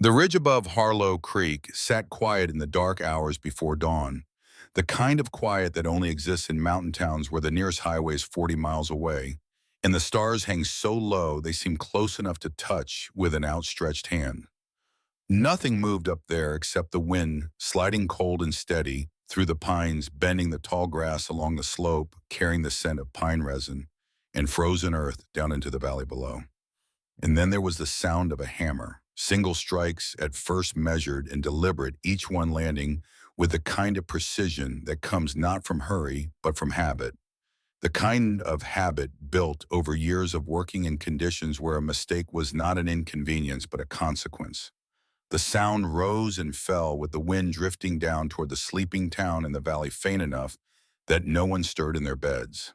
The ridge above Harlow Creek sat quiet in the dark hours before dawn, the kind of quiet that only exists in mountain towns where the nearest highway is 40 miles away, and the stars hang so low they seem close enough to touch with an outstretched hand. Nothing moved up there except the wind, sliding cold and steady through the pines, bending the tall grass along the slope, carrying the scent of pine resin and frozen earth down into the valley below. And then there was the sound of a hammer, single strikes at first measured and deliberate, each one landing with the kind of precision that comes not from hurry, but from habit. The kind of habit built over years of working in conditions where a mistake was not an inconvenience, but a consequence. The sound rose and fell with the wind drifting down toward the sleeping town in the valley faint enough that no one stirred in their beds.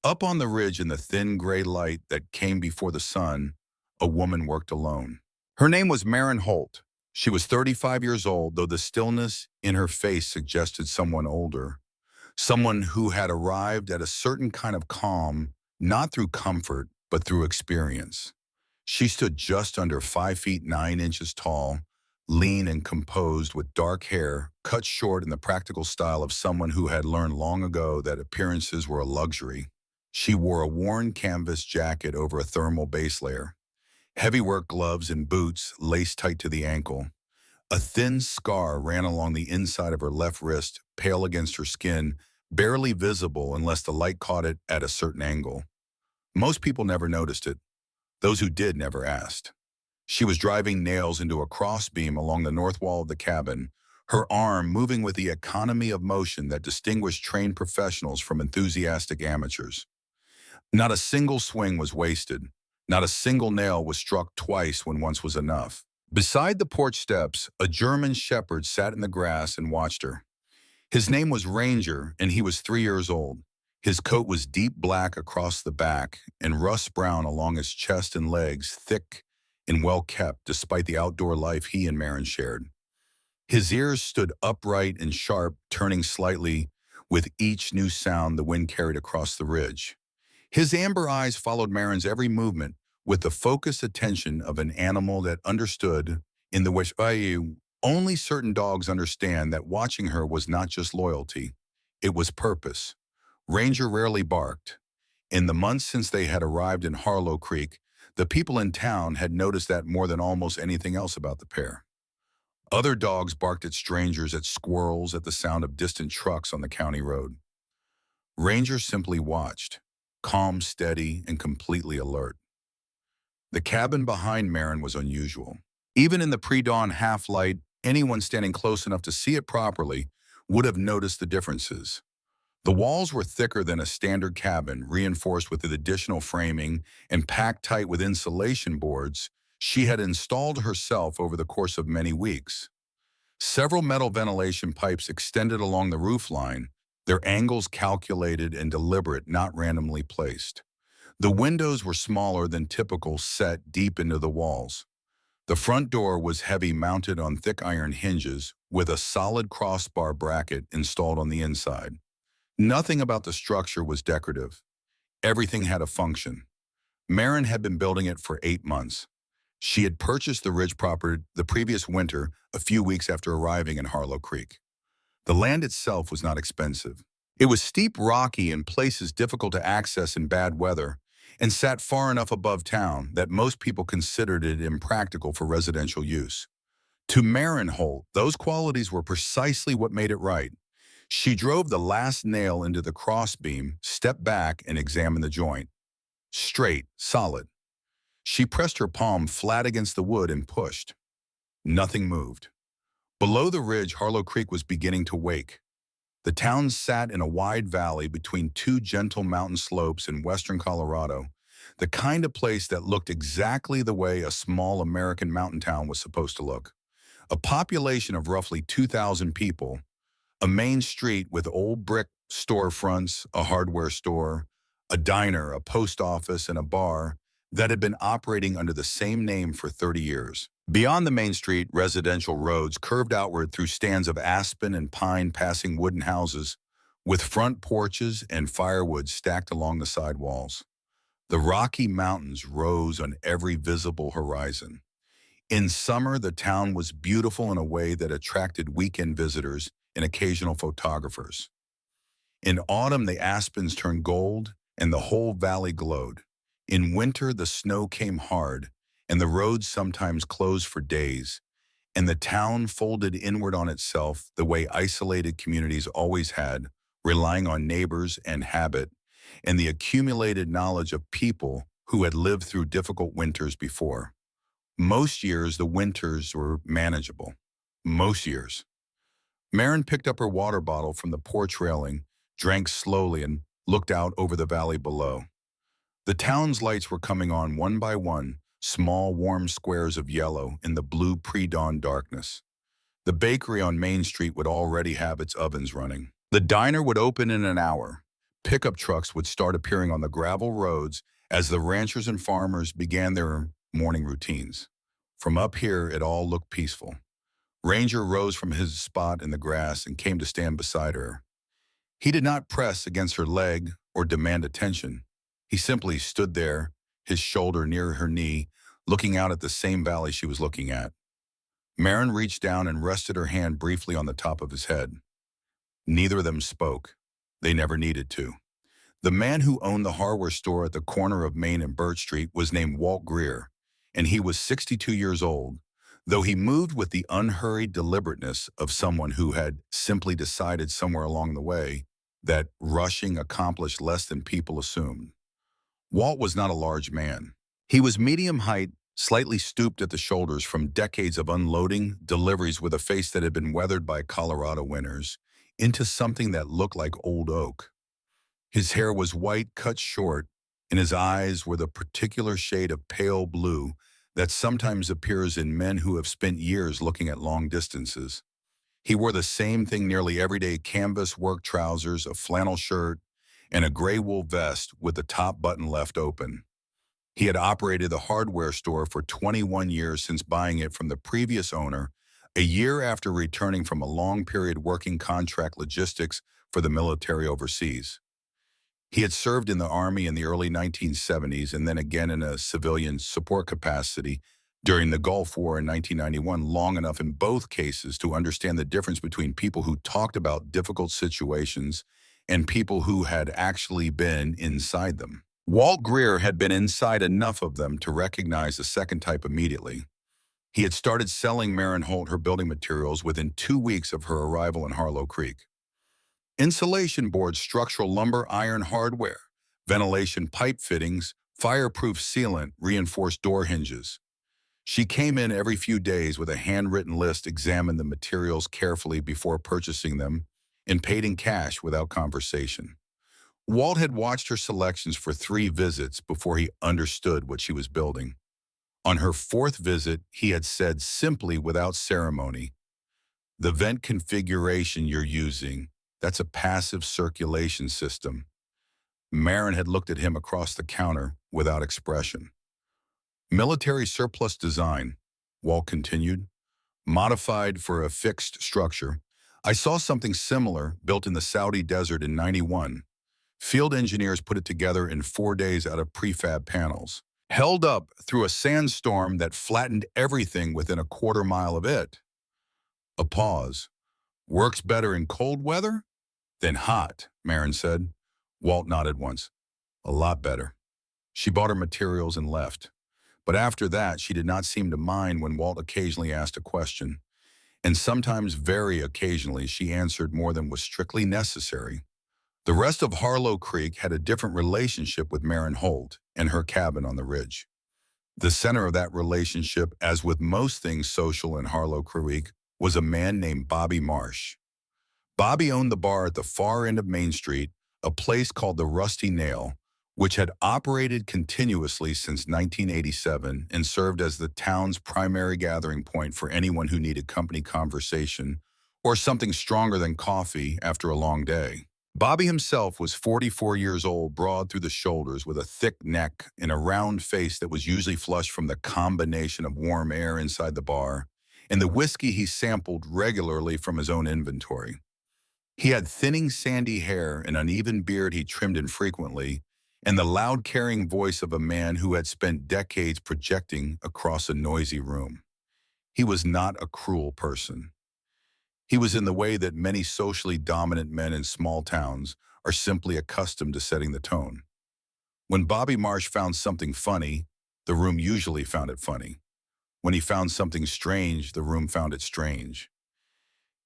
Up on the ridge in the thin gray light that came before the sun, a woman worked alone. Her name was Maren Holt. She was 35 years old, though the stillness in her face suggested someone older, someone who had arrived at a certain kind of calm, not through comfort, but through experience. She stood just under 5 feet 9 inches tall, lean and composed with dark hair, cut short in the practical style of someone who had learned long ago that appearances were a luxury. She wore a worn canvas jacket over a thermal base layer, heavy work gloves and boots laced tight to the ankle. A thin scar ran along the inside of her left wrist, pale against her skin, barely visible unless the light caught it at a certain angle. Most people never noticed it. Those who did never asked. She was driving nails into a crossbeam along the north wall of the cabin, her arm moving with the economy of motion that distinguished trained professionals from enthusiastic amateurs. Not a single swing was wasted. Not a single nail was struck twice when once was enough. Beside the porch steps, a German shepherd sat in the grass and watched her. His name was Ranger, and he was 3 years old. His coat was deep black across the back and rust brown along his chest and legs, thick and well kept despite the outdoor life he and Maren shared. His ears stood upright and sharp, turning slightly with each new sound the wind carried across the ridge. His amber eyes followed Maren's every movement with the focused attention of an animal that understood, in the way only certain dogs understand, that watching her was not just loyalty, it was purpose. Ranger rarely barked. In the months since they had arrived in Harlow Creek, the people in town had noticed that more than almost anything else about the pair. Other dogs barked at strangers, at squirrels, at the sound of distant trucks on the county road. Ranger simply watched, calm, steady, and completely alert. The cabin behind Maren was unusual. Even in the pre-dawn half-light, anyone standing close enough to see it properly would have noticed the differences. The walls were thicker than a standard cabin, reinforced with additional framing and packed tight with insulation boards she had installed herself over the course of many weeks. Several metal ventilation pipes extended along the roofline, their angles calculated and deliberate, not randomly placed. The windows were smaller than typical, set deep into the walls. The front door was heavy, mounted on thick iron hinges, with a solid crossbar bracket installed on the inside. Nothing about the structure was decorative. Everything had a function. Maren had been building it for 8 months. She had purchased the ridge property the previous winter, a few weeks after arriving in Harlow Creek. The land itself was not expensive. It was steep, rocky, in places difficult to access in bad weather, and sat far enough above town that most people considered it impractical for residential use. To Maren Holt, those qualities were precisely what made it right. She drove the last nail into the crossbeam, stepped back, and examined the joint. Straight, solid. She pressed her palm flat against the wood and pushed. Nothing moved. Below the ridge, Harlow Creek was beginning to wake. The town sat in a wide valley between two gentle mountain slopes in western Colorado, the kind of place that looked exactly the way a small American mountain town was supposed to look. A population of roughly 2,000 people, a main street with old brick storefronts, a hardware store, a diner, a post office, and a bar that had been operating under the same name for 30 years. Beyond the main street, residential roads curved outward through stands of aspen and pine passing wooden houses, with front porches and firewood stacked along the side walls. The Rocky Mountains rose on every visible horizon. In summer, the town was beautiful in a way that attracted weekend visitors and occasional photographers. In autumn, the aspens turned gold and the whole valley glowed. In winter, the snow came hard and the roads sometimes closed for days, and the town folded inward on itself the way isolated communities always had, relying on neighbors and habit and the accumulated knowledge of people who had lived through difficult winters before. Most years, the winters were manageable. Most years. Marin picked up her water bottle from the porch railing, drank slowly, and looked out over the valley below. The town's lights were coming on one by one, small, warm squares of yellow in the blue pre-dawn darkness. The bakery on Main Street would already have its ovens running. The diner would open in an hour. Pickup trucks would start appearing on the gravel roads as the ranchers and farmers began their morning routines. From up here, it all looked peaceful. Ranger rose from his spot in the grass and came to stand beside her. He did not press against her leg or demand attention. He simply stood there, his shoulder near her knee, looking out at the same valley she was looking at. Marin reached down and rested her hand briefly on the top of his head. Neither of them spoke. They never needed to. The man who owned the hardware store at the corner of Main and Birch Street was named Walt Greer, and he was 62 years old, though he moved with the unhurried deliberateness of someone who had simply decided somewhere along the way that rushing accomplished less than people assumed. Walt was not a large man. He was medium height, slightly stooped at the shoulders from decades of unloading deliveries with a face that had been weathered by Colorado winters into something that looked like old oak. His hair was white, cut short, and his eyes were the particular shade of pale blue that sometimes appears in men who have spent years looking at long distances. He wore the same thing nearly every day: canvas work trousers, a flannel shirt, and a gray wool vest with the top button left open. He had operated the hardware store for 21 years since buying it from the previous owner, a year after returning from a long period working contract logistics for the military overseas. He had served in the Army in the early 1970s and then again in a civilian support capacity during the Gulf War in 1991, long enough in both cases to understand the difference between people who talked about difficult situations and people who had actually been inside them. Walt Greer had been inside enough of them to recognize the second type immediately. He had started selling Marin Holt her building materials within 2 weeks of her arrival in Harlow Creek. Insulation boards, structural lumber, iron hardware, ventilation pipe fittings, fireproof sealant, reinforced door hinges. She came in every few days with a handwritten list, examined the materials carefully before purchasing them, and paid in cash without conversation. Walt had watched her selections for 3 visits before he understood what she was building. On her 4th visit, he had said simply without ceremony, "The vent configuration you're using, that's a passive circulation system." Marin had looked at him across the counter without expression. "Military surplus design," Walt continued, "modified for a fixed structure. I saw something similar built in the Saudi desert in '91. Field engineers put it together in 4 days out of prefab panels. Held up through a sandstorm that flattened everything within a quarter mile of it." A pause. "Works better in cold weather than hot," Marin said. Walt nodded once. "A lot better." She bought her materials and left. But after that, she did not seem to mind when Walt occasionally asked a question. And sometimes, very occasionally, she answered more than was strictly necessary. The rest of Harlow Creek had a different relationship with Marin Holt and her cabin on the ridge. The center of that relationship, as with most things social in Harlow Creek, was a man named Bobby Marsh. Bobby owned the bar at the far end of Main Street, a place called the Rusty Nail, which had operated continuously since 1987 and served as the town's primary gathering point for anyone who needed company conversation or something stronger than coffee after a long day. Bobby himself was 44 years old, broad through the shoulders, with a thick neck and a round face that was usually flushed from the combination of warm air inside the bar and the whiskey he sampled regularly from his own inventory. He had thinning sandy hair, an uneven beard he trimmed infrequently, and the loud carrying voice of a man who had spent decades projecting across a noisy room. He was not a cruel person. He was in the way that many socially dominant men in small towns are simply accustomed to setting the tone. When Bobby Marsh found something funny, the room usually found it funny. When he found something strange, the room found it strange.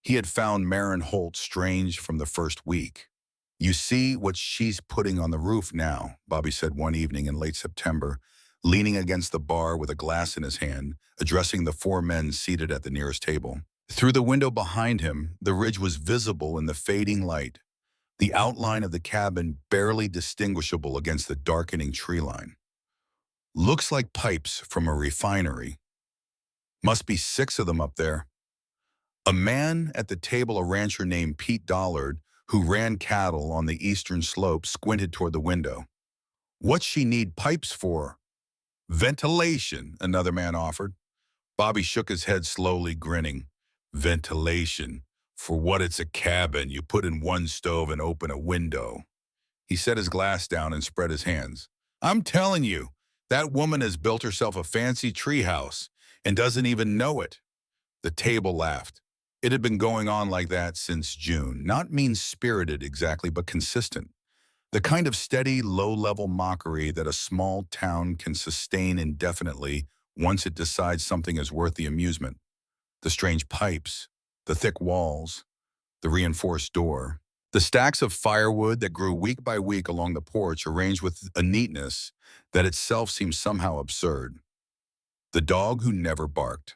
He had found Maren Holt strange from the first week. "You see what she's putting on the roof now," Bobby said one evening in late September, leaning against the bar with a glass in his hand, addressing the four men seated at the nearest table. Through the window behind him, the ridge was visible in the fading light, the outline of the cabin barely distinguishable against the darkening tree line. "Looks like pipes from a refinery. Must be 6 of them up there." A man at the table, a rancher named Pete Dollard, who ran cattle on the eastern slope, squinted toward the window. "What's she need pipes for?" "Ventilation," another man offered. Bobby shook his head slowly, grinning. "Ventilation. For what, it's a cabin. You put in one stove and open a window." He set his glass down and spread his hands. "I'm telling you, that woman has built herself a fancy treehouse and doesn't even know it." The table laughed. It had been going on like that since June. Not mean-spirited exactly, but consistent. The kind of steady, low-level mockery that a small town can sustain indefinitely once it decides something is worth the amusement. The strange pipes, the thick walls, the reinforced door, the stacks of firewood that grew week by week along the porch, arranged with a neatness that itself seemed somehow absurd. The dog who never barked.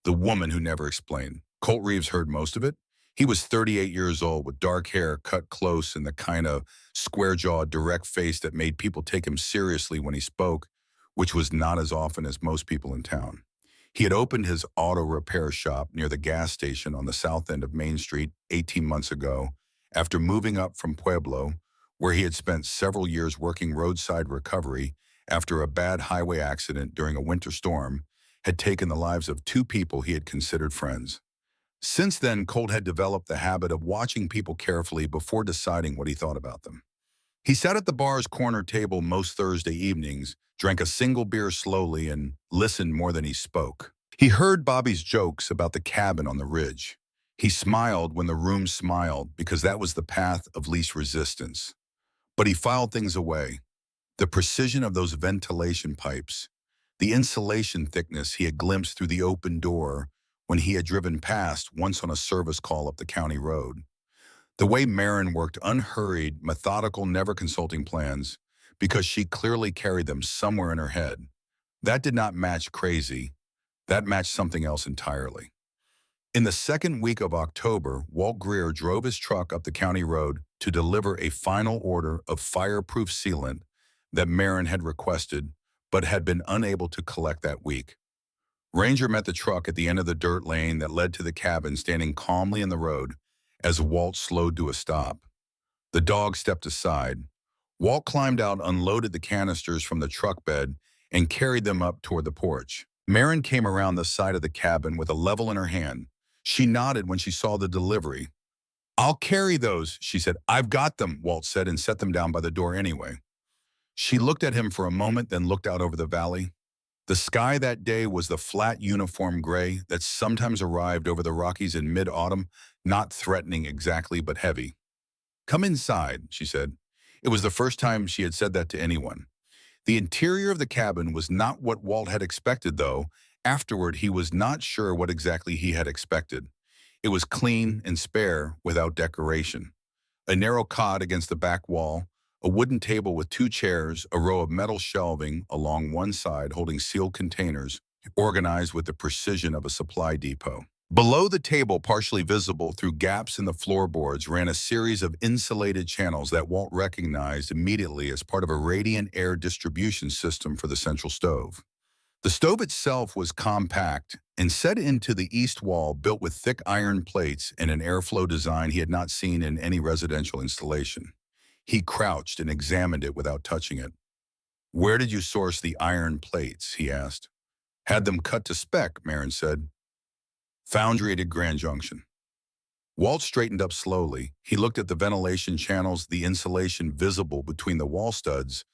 The woman who never explained. Colt Reeves heard most of it. He was 38 years old with dark hair cut close and the kind of square-jawed, direct face that made people take him seriously when he spoke, which was not as often as most people in town. He had opened his auto repair shop near the gas station on the south end of Main Street 18 months ago after moving up from Pueblo, where he had spent several years working roadside recovery after a bad highway accident during a winter storm had taken the lives of 2 people he had considered friends. Since then, Colt had developed the habit of watching people carefully before deciding what he thought about them. He sat at the bar's corner table most Thursday evenings, drank a single beer slowly, and listened more than he spoke. He heard Bobby's jokes about the cabin on the ridge. He smiled when the room smiled because that was the path of least resistance. But he filed things away. The precision of those ventilation pipes, the insulation thickness he had glimpsed through the open door when he had driven past once on a service call up the county road. The way Maren worked unhurried, methodical, never consulting plans because she clearly carried them somewhere in her head. That did not match crazy. That matched something else entirely. In the second week of October, Walt Greer drove his truck up the county road to deliver a final order of fireproof sealant that Maren had requested but had been unable to collect that week. Ranger met the truck at the end of the dirt lane that led to the cabin, standing calmly in the road as Walt slowed to a stop. The dog stepped aside. Walt climbed out, unloaded the canisters from the truck bed, and carried them up toward the porch. Maren came around the side of the cabin with a level in her hand. She nodded when she saw the delivery. "I'll carry those," she said. "I've got them," Walt said, and set them down by the door anyway. She looked at him for a moment, then looked out over the valley. The sky that day was the flat uniform gray that sometimes arrived over the Rockies in mid-autumn, not threatening exactly, but heavy. "Come inside," she said. It was the first time she had said that to anyone. The interior of the cabin was not what Walt had expected, though. Afterward, he was not sure what exactly he had expected. It was clean and spare, without decoration. A narrow cot against the back wall, a wooden table with 2 chairs, a row of metal shelving along one side holding sealed containers, organized with the precision of a supply depot. Below the table, partially visible through gaps in the floorboards, ran a series of insulated channels that Walt recognized immediately as part of a radiant air distribution system for the central stove. The stove itself was compact and set into the east wall, built with thick iron plates and an airflow design he had not seen in any residential installation. He crouched and examined it without touching it. "Where did you source the iron plates?" he asked. "Had them cut to spec," Maren said. "Foundry at Grand Junction." Walt straightened up slowly. He looked at the ventilation channels, the insulation visible between the wall studs,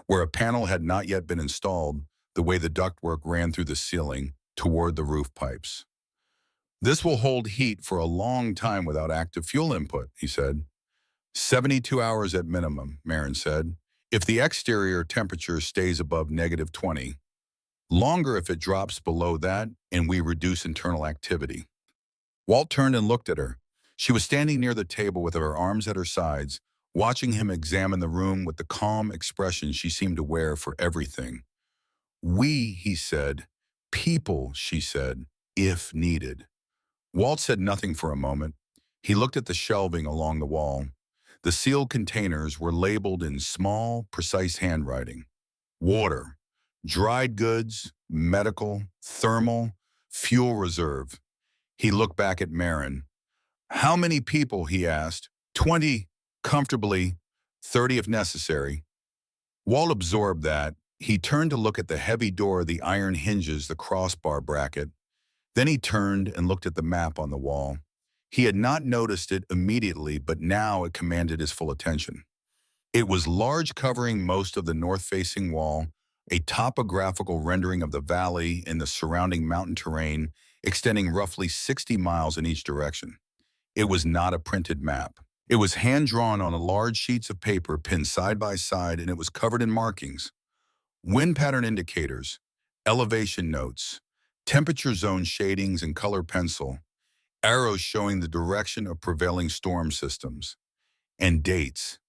where a panel had not yet been installed, the way the ductwork ran through the ceiling, toward the roof pipes. This will hold heat for a long time without active fuel input, he said. 72 hours at minimum, Marin said, if the exterior temperature stays above -20. Longer if it drops below that and we reduce internal activity. Walt turned and looked at her. She was standing near the table with her arms at her sides, watching him examine the room with the calm expression she seemed to wear for everything. We, he said. People, she said, if needed. Walt said nothing for a moment. He looked at the shelving along the wall. The sealed containers were labeled in small, precise handwriting. Water, dried goods, medical, thermal, fuel reserve. He looked back at Marin. How many people, he asked. 20, comfortably, 30 if necessary. Walt absorbed that. He turned to look at the heavy door, the iron hinges, the crossbar bracket. Then he turned and looked at the map on the wall. He had not noticed it immediately, but now it commanded his full attention. It was large, covering most of the north-facing wall, a topographical rendering of the valley and the surrounding mountain terrain, extending roughly 60 miles in each direction. It was not a printed map. It was hand-drawn on large sheets of paper pinned side by side, and it was covered in markings. Wind pattern indicators, elevation notes, temperature zone shadings in color pencil, arrows showing the direction of prevailing storm systems, and dates.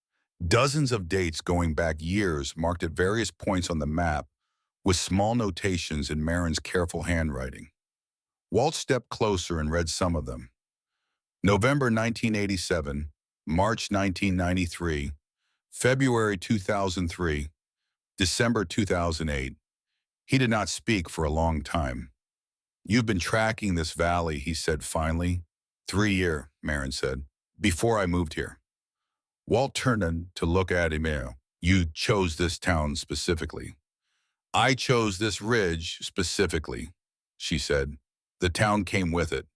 Dozens of dates going back years marked at various points on the map with small notations in Marin's careful handwriting. Walt stepped closer and read some of them. November 1987, March 1993, February 2003, December 2008. He did not speak for a long time. You've been tracking this valley, he said finally. 3 years, Marin said, before I moved here. Walt turned to look at him. You chose this town specifically. I chose this ridge specifically, she said. The town came with it.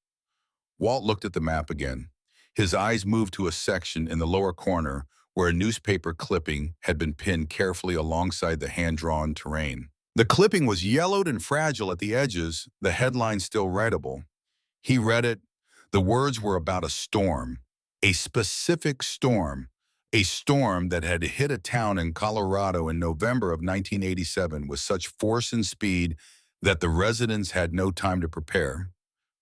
Walt looked at the map again. His eyes moved to a section in the lower corner where a newspaper clipping had been pinned carefully alongside the hand-drawn terrain. The clipping was yellowed and fragile at the edges, the headline still readable. He read it. The words were about a storm, a specific storm, a storm that had hit a town in Colorado in November of 1987 with such force and speed that the residents had no time to prepare.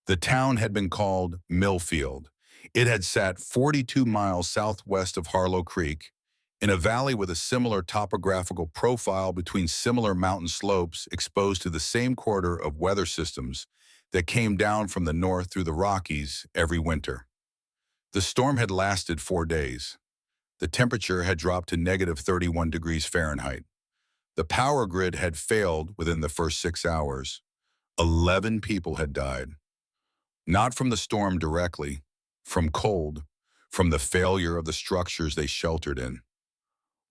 The town had been called Millfield. It had sat 42 miles southwest of Harlow Creek, in a valley with a similar topographical profile between similar mountain slopes exposed to the same quarter of weather systems that came down from the north through the Rockies every winter. The storm had lasted 4 days. The temperature had dropped to -31 degrees Fahrenheit. The power grid had failed within the first 6 hours. 11 people had died. Not from the storm directly, from cold, from the failure of the structures they sheltered in.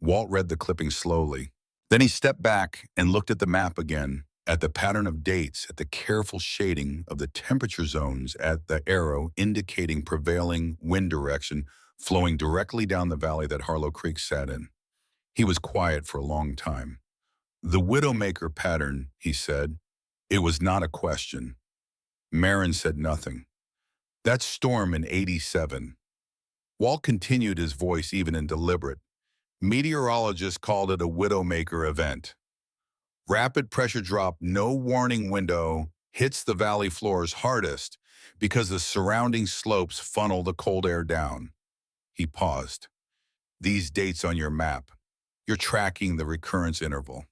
Walt read the clipping slowly. Then he stepped back and looked at the map again, at the pattern of dates, at the careful shading of the temperature zones, at the arrow indicating prevailing wind direction flowing directly down the valley that Harlow Creek sat in. He was quiet for a long time. The Widowmaker pattern, he said. It was not a question. Marin said nothing. That storm in '87. Walt continued, his voice even and deliberate. Meteorologists called it a Widowmaker event. Rapid pressure drop, no warning window, hits the valley floors hardest because the surrounding slopes funnel the cold air down. He paused. These dates on your map, you're tracking the recurrence interval.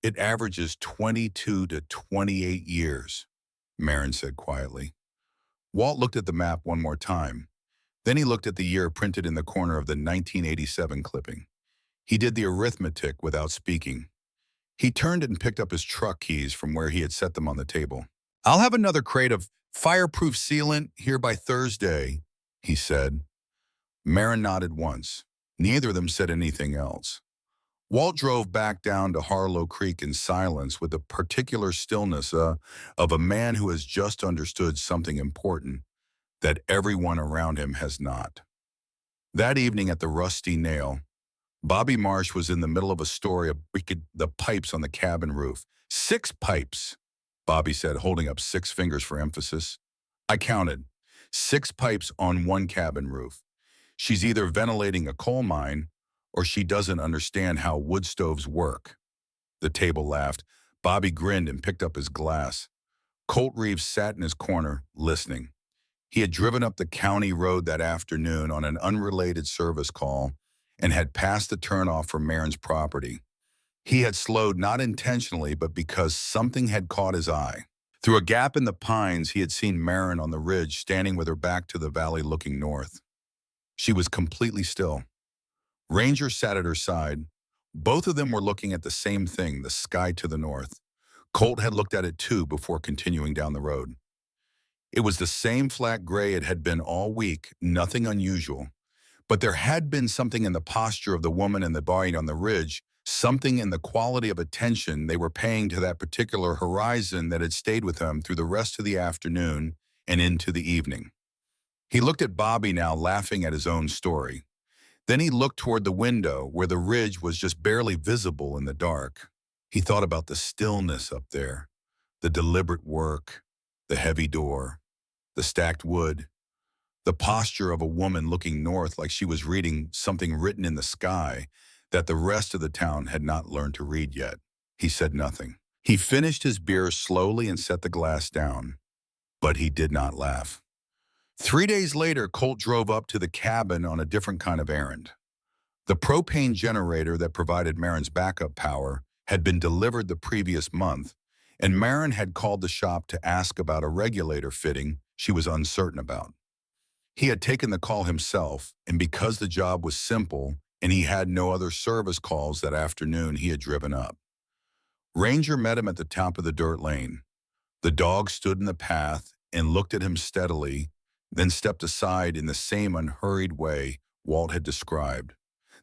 It averages 22 to 28 years, Marin said quietly. Walt looked at the map one more time. Then he looked at the year printed in the corner of the 1987 clipping. He did the arithmetic without speaking. He turned and picked up his truck keys from where he had set them on the table. I'll have another crate of fireproof sealant here by Thursday, he said. Marin nodded once. Neither of them said anything else. Walt drove back down to Harlow Creek in silence with the particular stillness of a man who has just understood something important that everyone around him has not. That evening at the Rusty Nail, Bobby Marsh was in the middle of a story of the pipes on the cabin roof. 6 pipes. Bobby said, holding up 6 fingers for emphasis. I counted. 6 pipes on one cabin roof. She's either ventilating a coal mine or she doesn't understand how wood stoves work. The table laughed. Bobby grinned and picked up his glass. Colt Reeves sat in his corner, listening. He had driven up the county road that afternoon on an unrelated service call and had passed the turnoff for Marin's property. He had slowed not intentionally, but because something had caught his eye. Through a gap in the pines, he had seen Marin on the ridge, standing with her back to the valley looking north. She was completely still. Ranger sat at her side. Both of them were looking at the same thing, the sky to the north. Colt had looked at it too before continuing down the road. It was the same flat gray it had been all week, nothing unusual. But there had been something in the posture of the woman and the body on the ridge, something in the quality of attention they were paying to that particular horizon that had stayed with him through the rest of the afternoon and into the evening. He looked at Bobby now, laughing at his own story. Then he looked toward the window where the ridge was just barely visible in the dark. He thought about the stillness up there, the deliberate work, the heavy door, the stacked wood, the posture of a woman looking north like she was reading something written in the sky that the rest of the town had not learned to read yet. He said nothing. He finished his beer slowly and set the glass down, but he did not laugh. 3 days later, Colt drove up to the cabin on a different kind of errand. The propane generator that provided Marin's backup power had been delivered the previous month, and Marin had called the shop to ask about a regulator fitting she was uncertain about. He had taken the call himself, and because the job was simple and he had no other service calls that afternoon, he had driven up. Ranger met him at the top of the dirt lane. The dog stood in the path and looked at him steadily, then stepped aside in the same unhurried way Walt had described.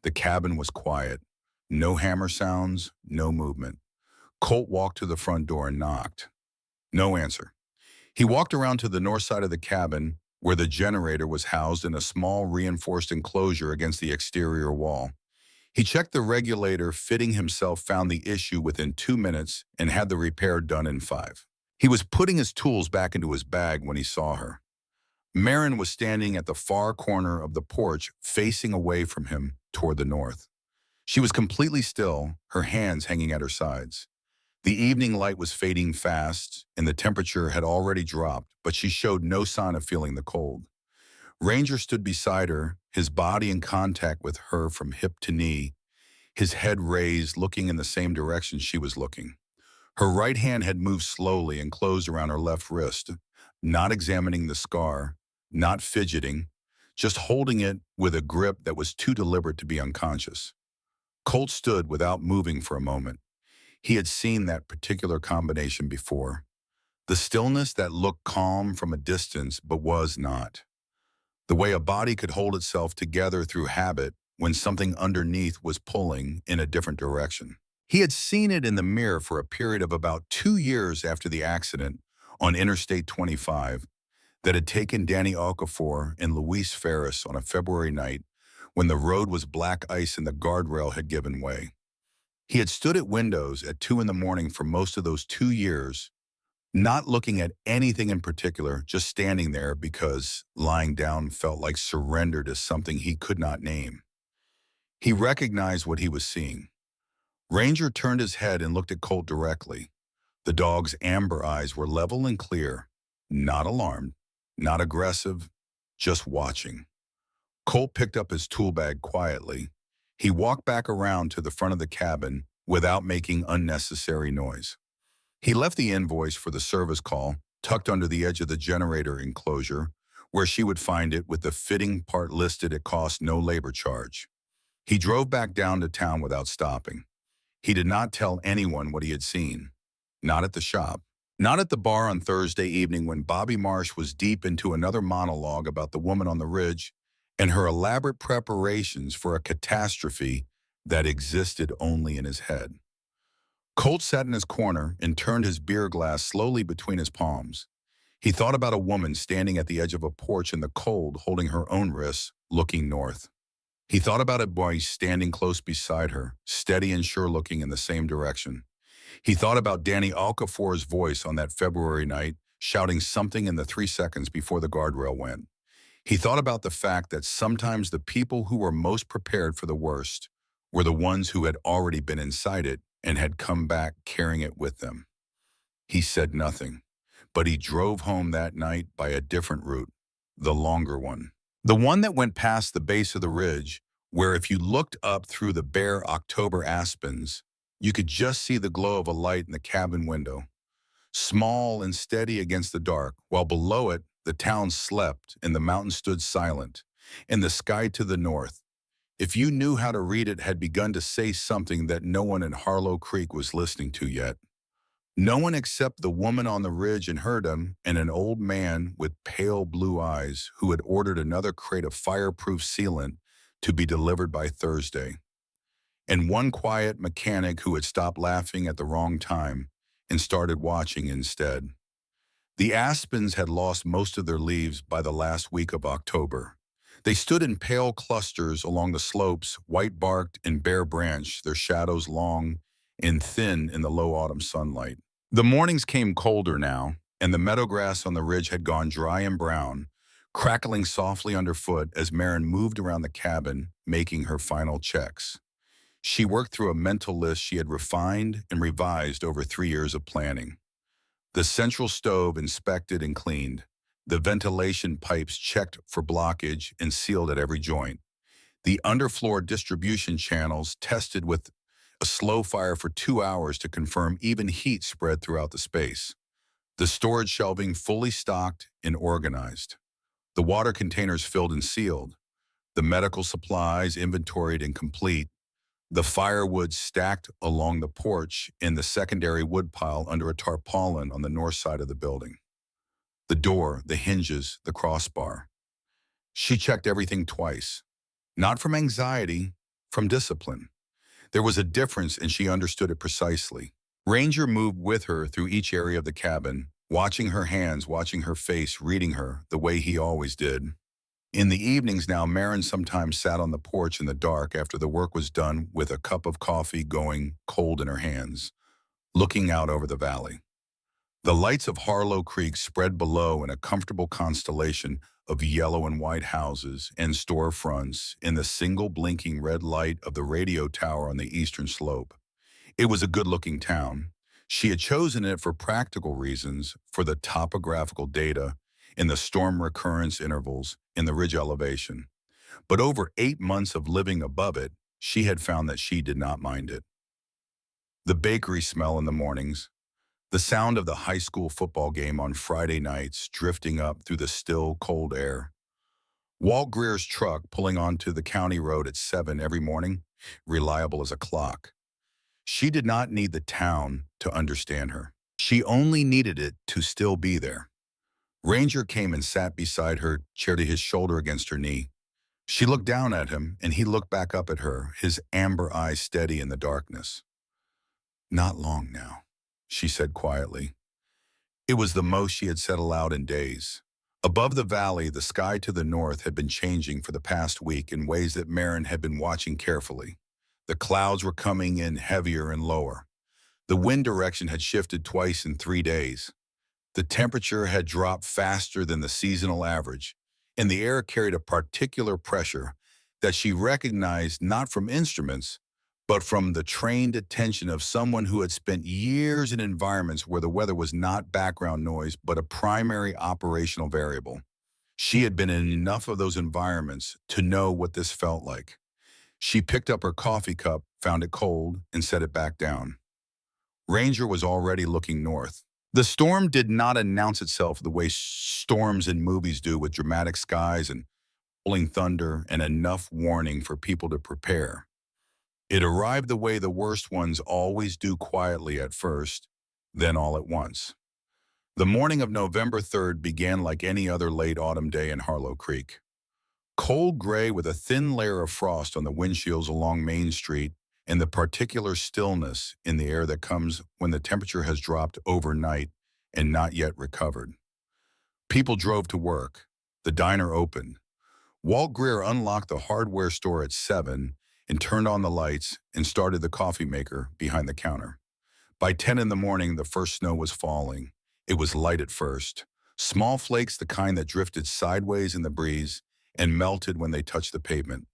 The cabin was quiet. No hammer sounds, no movement. Colt walked to the front door and knocked. No answer. He walked around to the north side of the cabin, where the generator was housed in a small reinforced enclosure against the exterior wall. He checked the regulator fitting himself, found the issue within 2 minutes, and had the repair done in 5. He was putting his tools back into his bag when he saw her. Marin was standing at the far corner of the porch, facing away from him toward the north. She was completely still, her hands hanging at her sides. The evening light was fading fast, and the temperature had already dropped, but she showed no sign of feeling the cold. Ranger stood beside her, his body in contact with her from hip to knee, his head raised, looking in the same direction she was looking. Her right hand had moved slowly and closed around her left wrist, not examining the scar, not fidgeting, just holding it with a grip that was too deliberate to be unconscious. Colt stood without moving for a moment. He had seen that particular combination before. The stillness that looked calm from a distance but was not. The way a body could hold itself together through habit when something underneath was pulling in a different direction. He had seen it in the mirror for a period of about 2 years after the accident on Interstate 25 that had taken Danny Okafor and Luis Ferris on a February night when the road was black ice and the guardrail had given way. He had stood at windows at 2 in the morning for most of those 2 years, not looking at anything in particular, just standing there because lying down felt like surrender to something he could not name. He recognized what he was seeing. Ranger turned his head and looked at Colt directly. The dog's amber eyes were level and clear, not alarmed, not aggressive, just watching. Colt picked up his tool bag quietly. He walked back around to the front of the cabin without making unnecessary noise. He left the invoice for the service call tucked under the edge of the generator enclosure, where she would find it with the fitting part listed at cost no labor charge. He drove back down to town without stopping. He did not tell anyone what he had seen. Not at the shop. Not at the bar on Thursday evening when Bobby Marsh was deep into another monologue about the woman on the ridge and her elaborate preparations for a catastrophe that existed only in his head. Colt sat in his corner and turned his beer glass slowly between his palms. He thought about a woman standing at the edge of a porch in the cold, holding her own wrists, looking north. He thought about a boy standing close beside her, steady and sure looking in the same direction. He thought about Danny Okafor's voice on that February night, shouting something in the 3 seconds before the guardrail went. He thought about the fact that sometimes the people who were most prepared for the worst were the ones who had already been inside it and had come back carrying it with them. He said nothing, but he drove home that night by a different route, the longer one. The one that went past the base of the ridge, where if you looked up through the bare October aspens, you could just see the glow of a light in the cabin window, small and steady against the dark, while below it, the town slept and the mountain stood silent, and the sky to the north, if you knew how to read it, had begun to say something that no one in Harlow Creek was listening to yet. No one except the woman on the ridge in Herdham and an old man with pale blue eyes who had ordered another crate of fireproof sealant to be delivered by Thursday, and one quiet mechanic who had stopped laughing at the wrong time and started watching instead. The aspens had lost most of their leaves by the last week of October. They stood in pale clusters along the slopes, white-barked and bare-branched, their shadows long and thin in the low autumn sunlight. The mornings came colder now, and the meadow grass on the ridge had gone dry and brown, crackling softly underfoot as Marin moved around the cabin, making her final checks. She worked through a mental list she had refined and revised over 3 years of planning. The central stove inspected and cleaned, the ventilation pipes checked for blockage and sealed at every joint, the underfloor distribution channels tested with a slow fire for 2 hours to confirm even heat spread throughout the space, the storage shelving fully stocked and organized, the water containers filled and sealed, the medical supplies inventoried and complete, the firewood stacked along the porch in the secondary woodpile under a tarpaulin on the north side of the building. The door, the hinges, the crossbar. She checked everything twice, not from anxiety, from discipline. There was a difference and she understood it precisely. Ranger moved with her through each area of the cabin, watching her hands, watching her face, reading her the way he always did. In the evenings now, Marin sometimes sat on the porch in the dark after the work was done with a cup of coffee going cold in her hands, looking out over the valley. The lights of Harlow Creek spread below in a comfortable constellation of yellow and white houses and storefronts in the single blinking red light of the radio tower on the eastern slope. It was a good-looking town. She had chosen it for practical reasons, for the topographical data, in the storm recurrence intervals, in the ridge elevation. But over 8 months of living above it, she had found that she did not mind it. The bakery smell in the mornings, the sound of the high school football game on Friday nights drifting up through the still, cold air. Walt Greer's truck pulling onto the county road at 7 every morning, reliable as a clock. She did not need the town to understand her. She only needed it to still be there. Ranger came and sat beside her, chair to his shoulder against her knee. She looked down at him, and he looked back up at her, his amber eyes steady in the darkness. "Not long now," she said quietly. It was the most she had said aloud in days. Above the valley, the sky to the north had been changing for the past week in ways that Marin had been watching carefully. The clouds were coming in heavier and lower. The wind direction had shifted twice in 3 days. The temperature had dropped faster than the seasonal average, and the air carried a particular pressure that she recognized not from instruments, but from the trained attention of someone who had spent years in environments where the weather was not background noise, but a primary operational variable. She had been in enough of those environments to know what this felt like. She picked up her coffee cup, found it cold, and set it back down. Ranger was already looking north. The storm did not announce itself the way storms in movies do, with dramatic skies and rolling thunder and enough warning for people to prepare. It arrived the way the worst ones always do, quietly at first, then all at once. The morning of November 3rd began like any other late autumn day in Harlow Creek. Cold gray with a thin layer of frost on the windshields along Main Street, and the particular stillness in the air that comes when the temperature has dropped overnight and not yet recovered. People drove to work. The diner opened. Walt Greer unlocked the hardware store at 7 and turned on the lights and started the coffee maker behind the counter. By 10 in the morning, the first snow was falling. It was light at first. Small flakes, the kind that drifted sideways in the breeze and melted when they touched the pavement.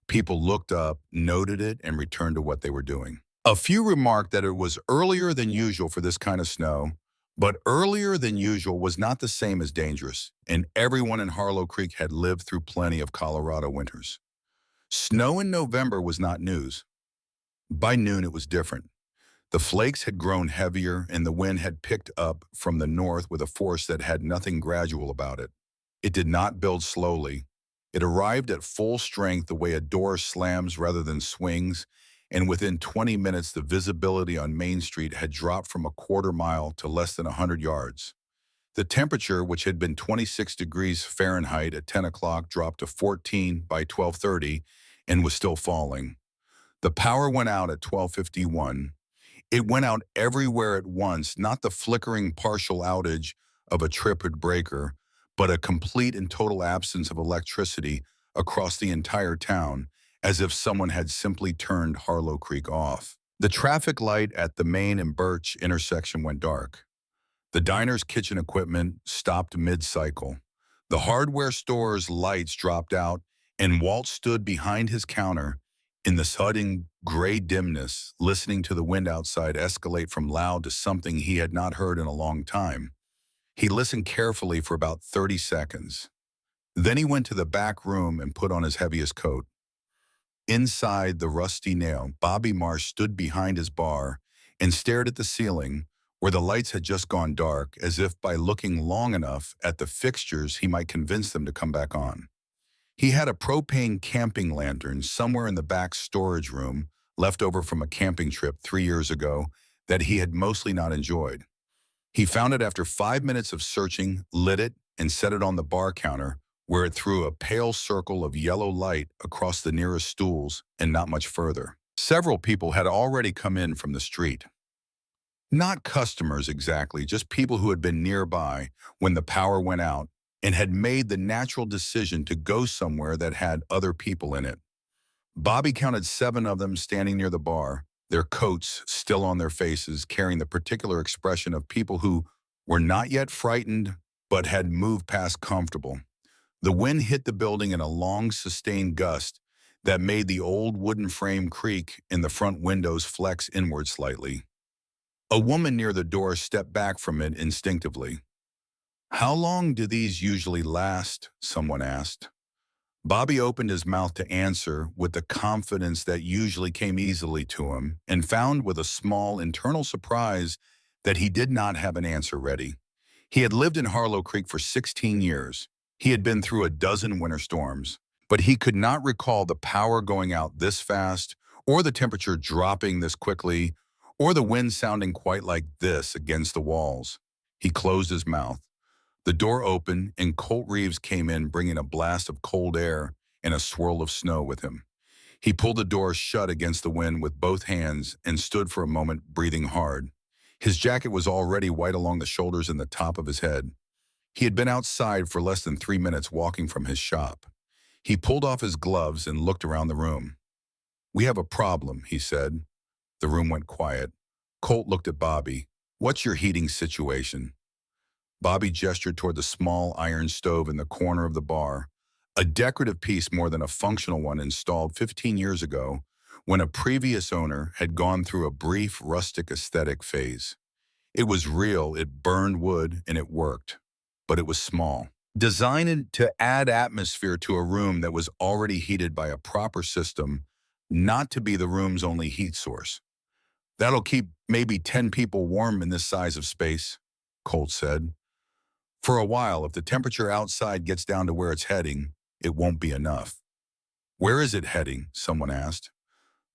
People looked up, noted it, and returned to what they were doing. A few remarked that it was earlier than usual for this kind of snow, but earlier than usual was not the same as dangerous, and everyone in Harlow Creek had lived through plenty of Colorado winters. Snow in November was not news. By noon, it was different. The flakes had grown heavier, and the wind had picked up from the north with a force that had nothing gradual about it. It did not build slowly. It arrived at full strength the way a door slams rather than swings, and within 20 minutes the visibility on Main Street had dropped from a quarter mile to less than 100 yards. The temperature, which had been 26 degrees Fahrenheit at 10 o'clock, dropped to 14 by 12:30 and was still falling. The power went out at 12:51. It went out everywhere at once, not the flickering partial outage of a tripped breaker, but a complete and total absence of electricity across the entire town, as if someone had simply turned Harlow Creek off. The traffic light at the Main and Birch intersection went dark. The diner's kitchen equipment stopped mid-cycle. The hardware store's lights dropped out, and Walt stood behind his counter in the sudden gray dimness, listening to the wind outside escalate from loud to something he had not heard in a long time. He listened carefully for about 30 seconds. Then he went to the back room and put on his heaviest coat. Inside the Rusty Nail, Bobby Marsh stood behind his bar and stared at the ceiling, where the lights had just gone dark, as if by looking long enough at the fixtures he might convince them to come back on. He had a propane camping lantern somewhere in the back storage room, left over from a camping trip 3 years ago, that he had mostly not enjoyed. He found it after 5 minutes of searching, lit it, and set it on the bar counter, where it threw a pale circle of yellow light across the nearest stools and not much further. Several people had already come in from the street. Not customers exactly, just people who had been nearby when the power went out and had made the natural decision to go somewhere that had other people in it. Bobby counted 7 of them standing near the bar, their coats still on their faces, carrying the particular expression of people who were not yet frightened but had moved past comfortable. The wind hit the building in a long, sustained gust that made the old wooden frame creak in the front windows flex inward slightly. A woman near the door stepped back from it instinctively. "How long do these usually last?" someone asked. Bobby opened his mouth to answer with the confidence that usually came easily to him, and found with a small internal surprise that he did not have an answer ready. He had lived in Harlow Creek for 16 years. He had been through a dozen winter storms, but he could not recall the power going out this fast, or the temperature dropping this quickly, or the wind sounding quite like this against the walls. He closed his mouth. The door opened, and Colt Reeves came in, bringing a blast of cold air and a swirl of snow with him. He pulled the door shut against the wind with both hands and stood for a moment, breathing hard. His jacket was already white along the shoulders and the top of his head. He had been outside for less than 3 minutes walking from his shop. He pulled off his gloves and looked around the room. "We have a problem," he said. The room went quiet. Colt looked at Bobby. "What's your heating situation?" Bobby gestured toward the small iron stove in the corner of the bar, a decorative piece more than a functional one installed 15 years ago when a previous owner had gone through a brief rustic aesthetic phase. It was real, it burned wood, and it worked, but it was small. Designed to add atmosphere to a room that was already heated by a proper system, not to be the room's only heat source. "That'll keep maybe 10 people warm in this size of space," Colt said. "For a while, if the temperature outside gets down to where it's heading, it won't be enough." "Where is it heading?" someone asked.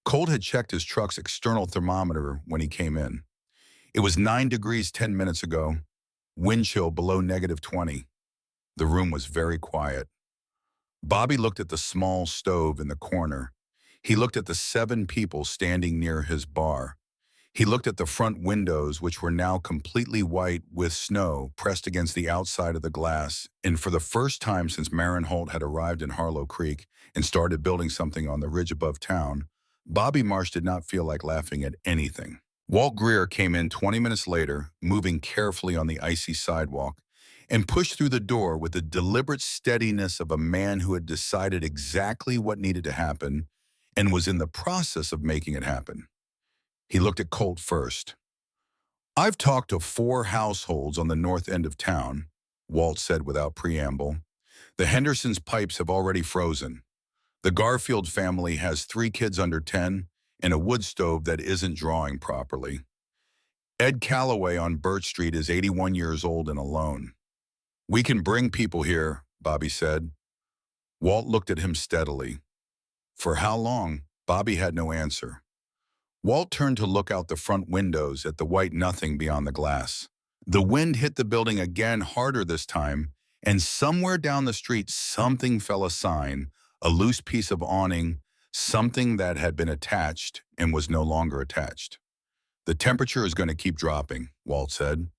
Colt had checked his truck's external thermometer when he came in. It was 9 degrees 10 minutes ago, wind chill below -20. The room was very quiet. Bobby looked at the small stove in the corner. He looked at the 7 people standing near his bar. He looked at the front windows, which were now completely white with snow pressed against the outside of the glass, and for the first time since Marin Holt had arrived in Harlow Creek and started building something on the ridge above town, Bobby Marsh did not feel like laughing at anything. Walt Greer came in 20 minutes later, moving carefully on the icy sidewalk, and pushed through the door with the deliberate steadiness of a man who had decided exactly what needed to happen and was in the process of making it happen. He looked at Colt first. "I've talked to 4 households on the north end of town," Walt said without preamble. "The Hendersons' pipes have already frozen. The Garfield family has 3 kids under 10 and a wood stove that isn't drawing properly. Ed Calloway on Birch Street is 81 years old and alone. We can bring people here," Bobby said. Walt looked at him steadily. For how long? Bobby had no answer. Walt turned to look out the front windows at the white nothing beyond the glass. The wind hit the building again, harder this time, and somewhere down the street something fell, a sign, a loose piece of awning, something that had been attached and was no longer attached. "The temperature is going to keep dropping," Walt said.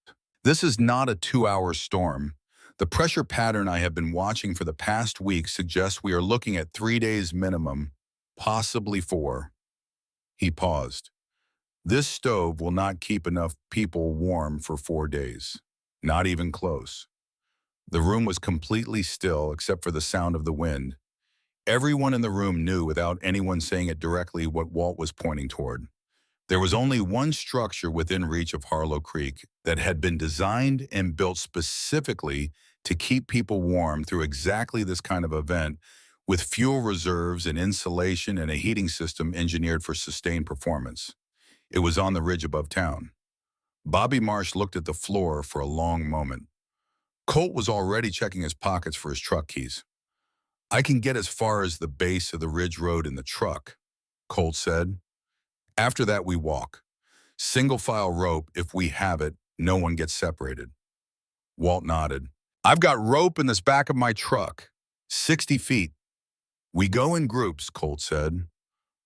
"This is not a 2-hour storm. The pressure pattern I have been watching for the past week suggests we are looking at 3 days minimum, possibly 4. He paused. "This stove will not keep enough people warm for 4 days. Not even close." The room was completely still except for the sound of the wind. Everyone in the room knew without anyone saying it directly what Walt was pointing toward. There was only one structure within reach of Harlow Creek that had been designed and built specifically to keep people warm through exactly this kind of event, with fuel reserves and insulation and a heating system engineered for sustained performance. It was on the ridge above town. Bobby Marsh looked at the floor for a long moment. Colt was already checking his pockets for his truck keys. "I can get as far as the base of the ridge road in the truck," Colt said. "After that, we walk. Single file rope if we have it, no one gets separated." Walt nodded. "I've got rope in this back of my truck. 60 feet. We go in groups," Colt said.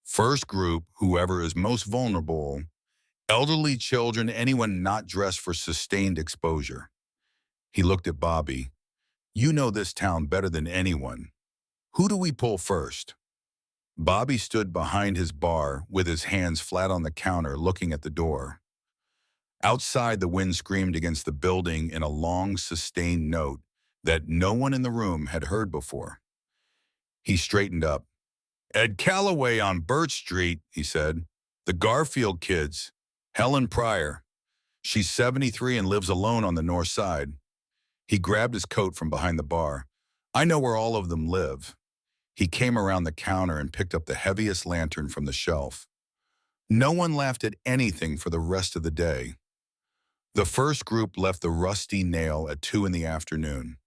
"First group, whoever is most vulnerable, elderly, children, anyone not dressed for sustained exposure." He looked at Bobby. "You know this town better than anyone. Who do we pull first?" Bobby stood behind his bar with his hands flat on the counter looking at the door. Outside, the wind screamed against the building in a long, sustained note that no one in the room had heard before. He straightened up. "Ed Calloway on Birch Street," he said. "The Garfield kids. Helen Pryor. She's 73 and lives alone on the north side." He grabbed his coat from behind the bar. "I know where all of them live." He came around the counter and picked up the heaviest lantern from the shelf. No one laughed at anything for the rest of the day. The first group left the Rusty Nail at 2 in the afternoon.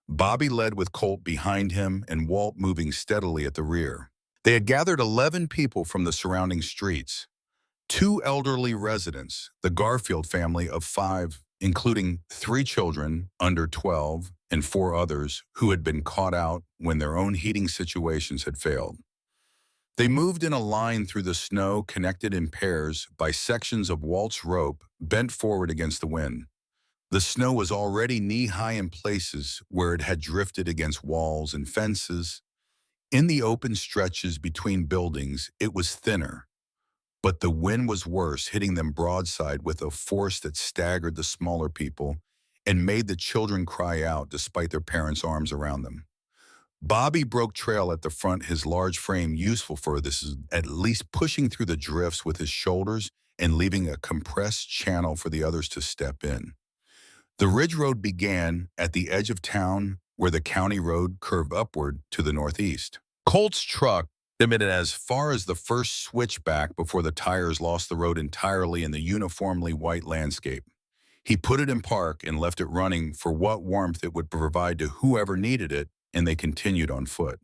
Bobby led with Colt behind him and Walt moving steadily at the rear. They had gathered 11 people from the surrounding streets. 2 elderly residents, the Garfield family of 5, including 3 children under 12 and 4 others who had been caught out when their own heating situations had failed. They moved in a line through the snow, connected in pairs by sections of Walt's rope bent forward against the wind. The snow was already knee-high in places where it had drifted against walls and fences. In the open stretches between buildings, it was thinner, but the wind was worse, hitting them broadside with a force that staggered the smaller people and made the children cry out despite their parents' arms around them. Bobby broke trail at the front, his large frame useful for this, at least pushing through the drifts with his shoulders and leaving a compressed channel for the others to step in. The ridge road began at the edge of town where the county road curved upward to the northeast. Colt's truck emitted as far as the first switchback before the tires lost the road entirely in the uniformly white landscape. He put it in park and left it running for what warmth it would provide to whoever needed it, and they continued on foot.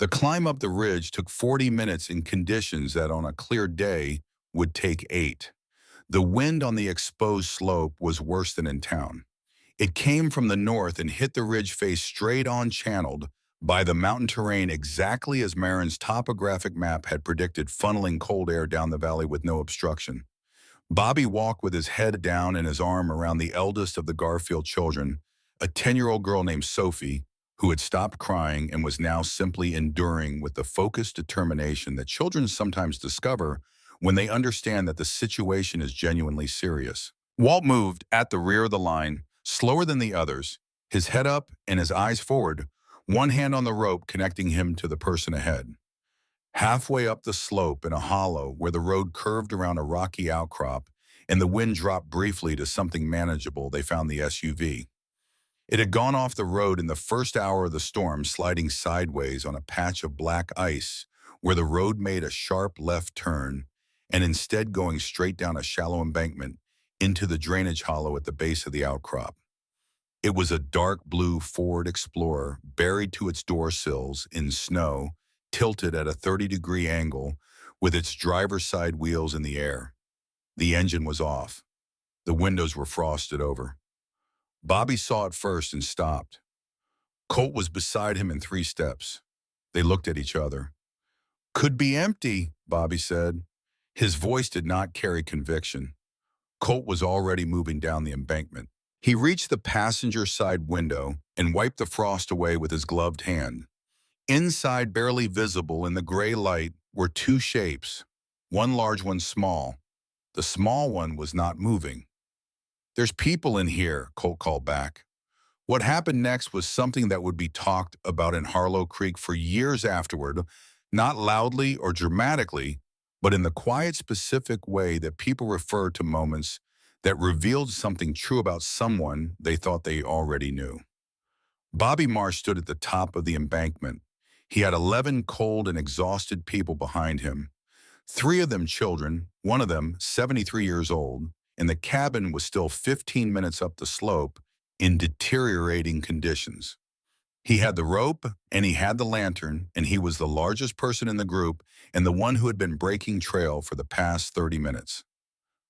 The climb up the ridge took 40 minutes in conditions that on a clear day would take 8. The wind on the exposed slope was worse than in town. It came from the north and hit the ridge face straight on, channeled by the mountain terrain exactly as Marin's topographic map had predicted, funneling cold air down the valley with no obstruction. Bobby walked with his head down and his arm around the eldest of the Garfield children, a 10-year-old girl named Sophie, who had stopped crying and was now simply enduring with the focused determination that children sometimes discover when they understand that the situation is genuinely serious. Walt moved at the rear of the line, slower than the others, his head up and his eyes forward, one hand on the rope connecting him to the person ahead. Halfway up the slope in a hollow where the road curved around a rocky outcrop and the wind dropped briefly to something manageable, they found the SUV. It had gone off the road in the first hour of the storm, sliding sideways on a patch of black ice where the road made a sharp left turn and instead going straight down a shallow embankment into the drainage hollow at the base of the outcrop. It was a dark blue Ford Explorer buried to its door sills in snow, tilted at a 30-degree angle with its driver's side wheels in the air. The engine was off. The windows were frosted over. Bobby saw it first and stopped. Colt was beside him in 3 steps. They looked at each other. "Could be empty," Bobby said. His voice did not carry conviction. Colt was already moving down the embankment. He reached the passenger side window and wiped the frost away with his gloved hand. Inside, barely visible in the gray light, were 2 shapes, one large, one small. The small one was not moving. "There's people in here," Colt called back. What happened next was something that would be talked about in Harlow Creek for years afterward, not loudly or dramatically, but in the quiet, specific way that people refer to moments that revealed something true about someone they thought they already knew. Bobby Marsh stood at the top of the embankment. He had 11 cold and exhausted people behind him, 3 of them children, one of them 73 years old, and the cabin was still 15 minutes up the slope in deteriorating conditions. He had the rope and he had the lantern, and he was the largest person in the group and the one who had been breaking trail for the past 30 minutes.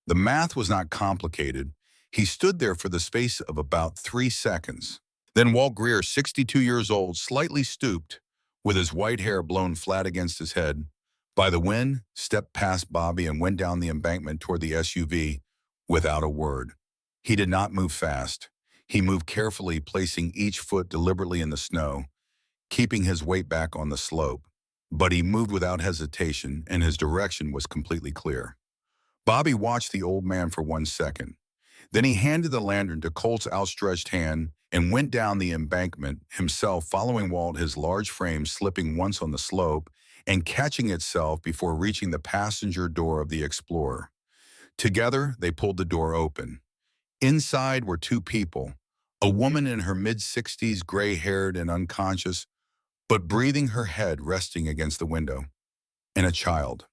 The math was not complicated. He stood there for the space of about 3 seconds. Then Walt Greer, 62 years old, slightly stooped, with his white hair blown flat against his head, by the wind, stepped past Bobby and went down the embankment toward the SUV without a word. He did not move fast. He moved carefully, placing each foot deliberately in the snow, keeping his weight back on the slope. But he moved without hesitation, and his direction was completely clear. Bobby watched the old man for 1 second. Then he handed the lantern to Colt's outstretched hand and went down the embankment, himself following Walt, his large frame slipping once on the slope and catching itself before reaching the passenger door of the Explorer. Together, they pulled the door open. Inside were 2 people, a woman in her mid-60s, gray-haired and unconscious, but breathing, her head resting against the window, and a child.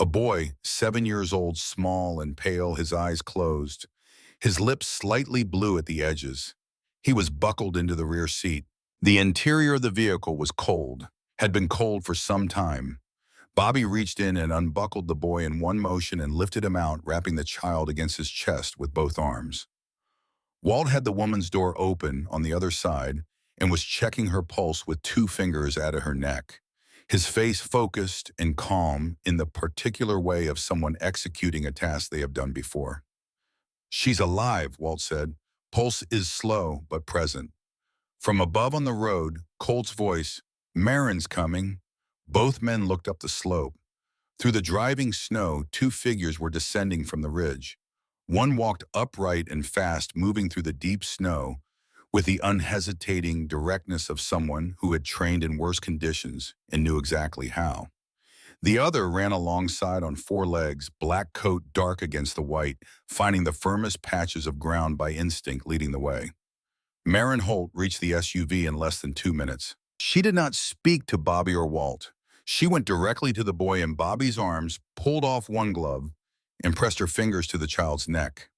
A boy, 7 years old, small and pale, his eyes closed, his lips slightly blue at the edges. He was buckled into the rear seat. The interior of the vehicle was cold, had been cold for some time. Bobby reached in and unbuckled the boy in one motion and lifted him out, wrapping the child against his chest with both arms. Walt had the woman's door open on the other side and was checking her pulse with 2 fingers at her neck, his face focused and calm in the particular way of someone executing a task they have done before. "She's alive," Walt said. "Pulse is slow but present." From above on the road, Colt's voice, "Marin's coming." Both men looked up the slope. Through the driving snow, 2 figures were descending from the ridge. One walked upright and fast, moving through the deep snow with the unhesitating directness of someone who had trained in worse conditions and knew exactly how. The other ran alongside on 4 legs, black coat dark against the white, finding the firmest patches of ground by instinct, leading the way. Marin Holt reached the SUV in less than 2 minutes. She did not speak to Bobby or Walt. She went directly to the boy in Bobby's arms, pulled off one glove, and pressed her fingers to the child's neck.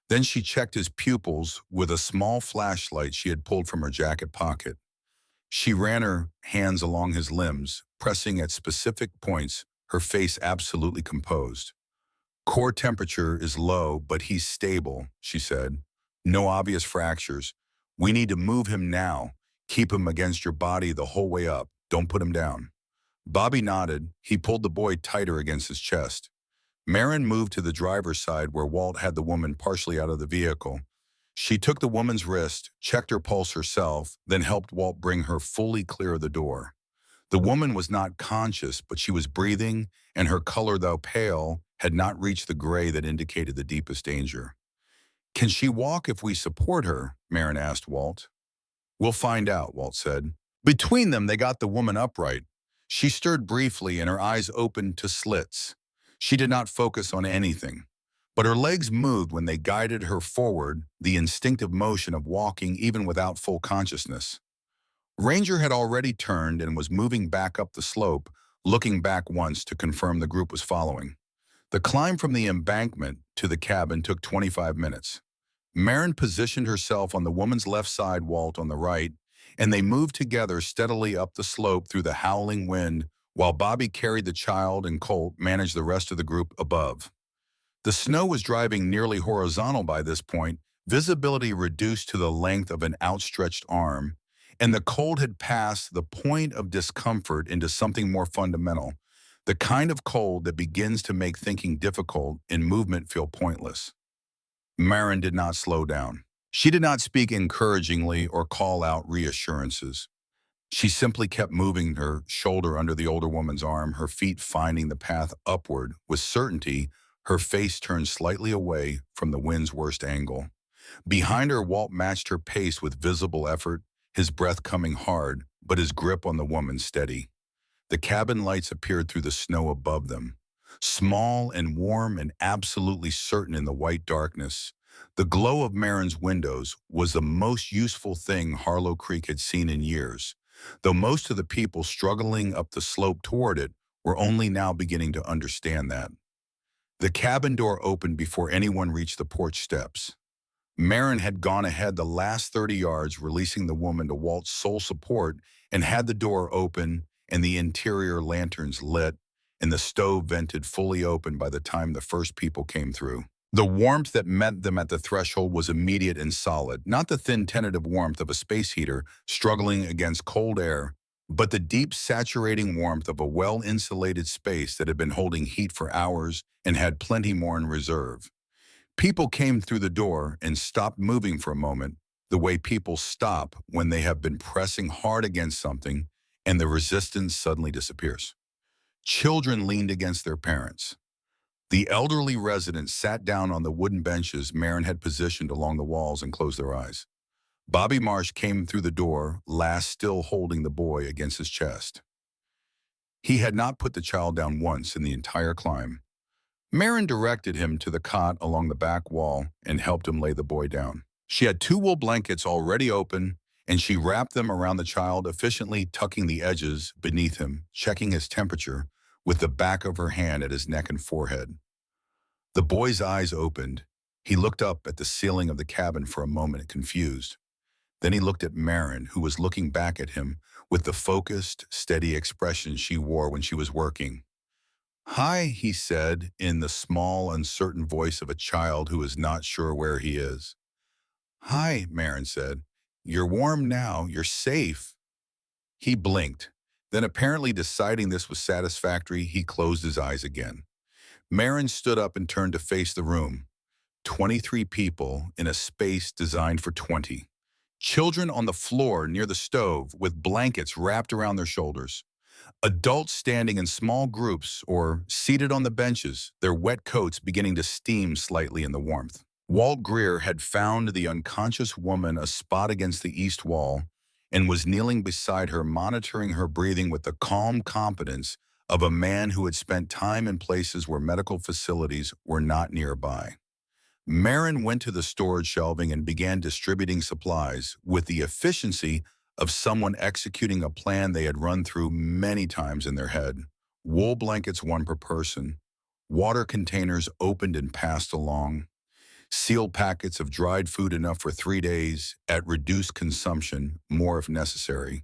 Then she checked his pupils with a small flashlight she had pulled from her jacket pocket. She ran her hands along his limbs, pressing at specific points, her face absolutely composed. "Core temperature is low, but he's stable," she said. "No obvious fractures. We need to move him now. Keep him against your body the whole way up. Don't put him down." Bobby nodded. He pulled the boy tighter against his chest. Marin moved to the driver's side where Walt had the woman partially out of the vehicle. She took the woman's wrist, checked her pulse herself, then helped Walt bring her fully clear of the door. The woman was not conscious, but she was breathing, and her color, though pale, had not reached the gray that indicated the deepest danger. Can she walk if we support her? Marin asked Walt. We'll find out, Walt said. Between them, they got the woman upright. She stirred briefly and her eyes opened to slits. She did not focus on anything, but her legs moved when they guided her forward, the instinctive motion of walking even without full consciousness. Ranger had already turned and was moving back up the slope, looking back once to confirm the group was following. The climb from the embankment to the cabin took 25 minutes. Marin positioned herself on the woman's left side, Walt on the right, and they moved together steadily up the slope through the howling wind while Bobby carried the child and Colt managed the rest of the group above. The snow was driving nearly horizontal by this point, visibility reduced to the length of an outstretched arm, and the cold had passed the point of discomfort into something more fundamental, the kind of cold that begins to make thinking difficult and movement feel pointless. Marin did not slow down. She did not speak encouragingly or call out reassurances. She simply kept moving, her shoulder under the older woman's arm, her feet finding the path upward. With certainty, her face turned slightly away from the wind's worst angle. Behind her, Walt matched her pace with visible effort, his breath coming hard, but his grip on the woman steady. The cabin lights appeared through the snow above them. Small and warm and absolutely certain in the white darkness, the glow of Marin's windows was the most useful thing Harlow Creek had seen in years, though most of the people struggling up the slope toward it were only now beginning to understand that. The cabin door opened before anyone reached the porch steps. Marin had gone ahead the last 30 yards, releasing the woman to Walt's sole support, and had the door open and the interior lanterns lit and the stove vented fully open by the time the first people came through. The warmth that met them at the threshold was immediate and solid, not the thin tentative warmth of a space heater struggling against cold air, but the deep saturating warmth of a well-insulated space that had been holding heat for hours and had plenty more in reserve. People came through the door and stopped moving for a moment, the way people stop when they have been pressing hard against something and the resistance suddenly disappears. Children leaned against their parents. The elderly residents sat down on the wooden benches Marin had positioned along the walls and closed their eyes. Bobby Marsh came through the door, last still holding the boy against his chest. He had not put the child down once in the entire climb. Marin directed him to the cot along the back wall and helped him lay the boy down. She had 2 wool blankets already open, and she wrapped them around the child, efficiently tucking the edges beneath him, checking his temperature with the back of her hand at his neck and forehead. The boy's eyes opened. He looked up at the ceiling of the cabin for a moment, confused. Then he looked at Marin, who was looking back at him with the focused, steady expression she wore when she was working. "Hi," he said, in the small, uncertain voice of a child who is not sure where he is. "Hi," Marin said. "You're warm now. You're safe." He blinked. Then, apparently deciding this was satisfactory, he closed his eyes again. Marin stood up and turned to face the room. 23 people in a space designed for 20. Children on the floor near the stove with blankets wrapped around their shoulders. Adults standing in small groups or seated on the benches, their wet coats beginning to steam slightly in the warmth. Walt Greer had found the unconscious woman a spot against the east wall and was kneeling beside her, monitoring her breathing with the calm competence of a man who had spent time in places where medical facilities were not nearby. Marin went to the storage shelving and began distributing supplies with the efficiency of someone executing a plan they had run through many times in their head. Wool blankets, 1 per person. Water containers opened and passed along. Sealed packets of dried food enough for 3 days at reduced consumption, more if necessary.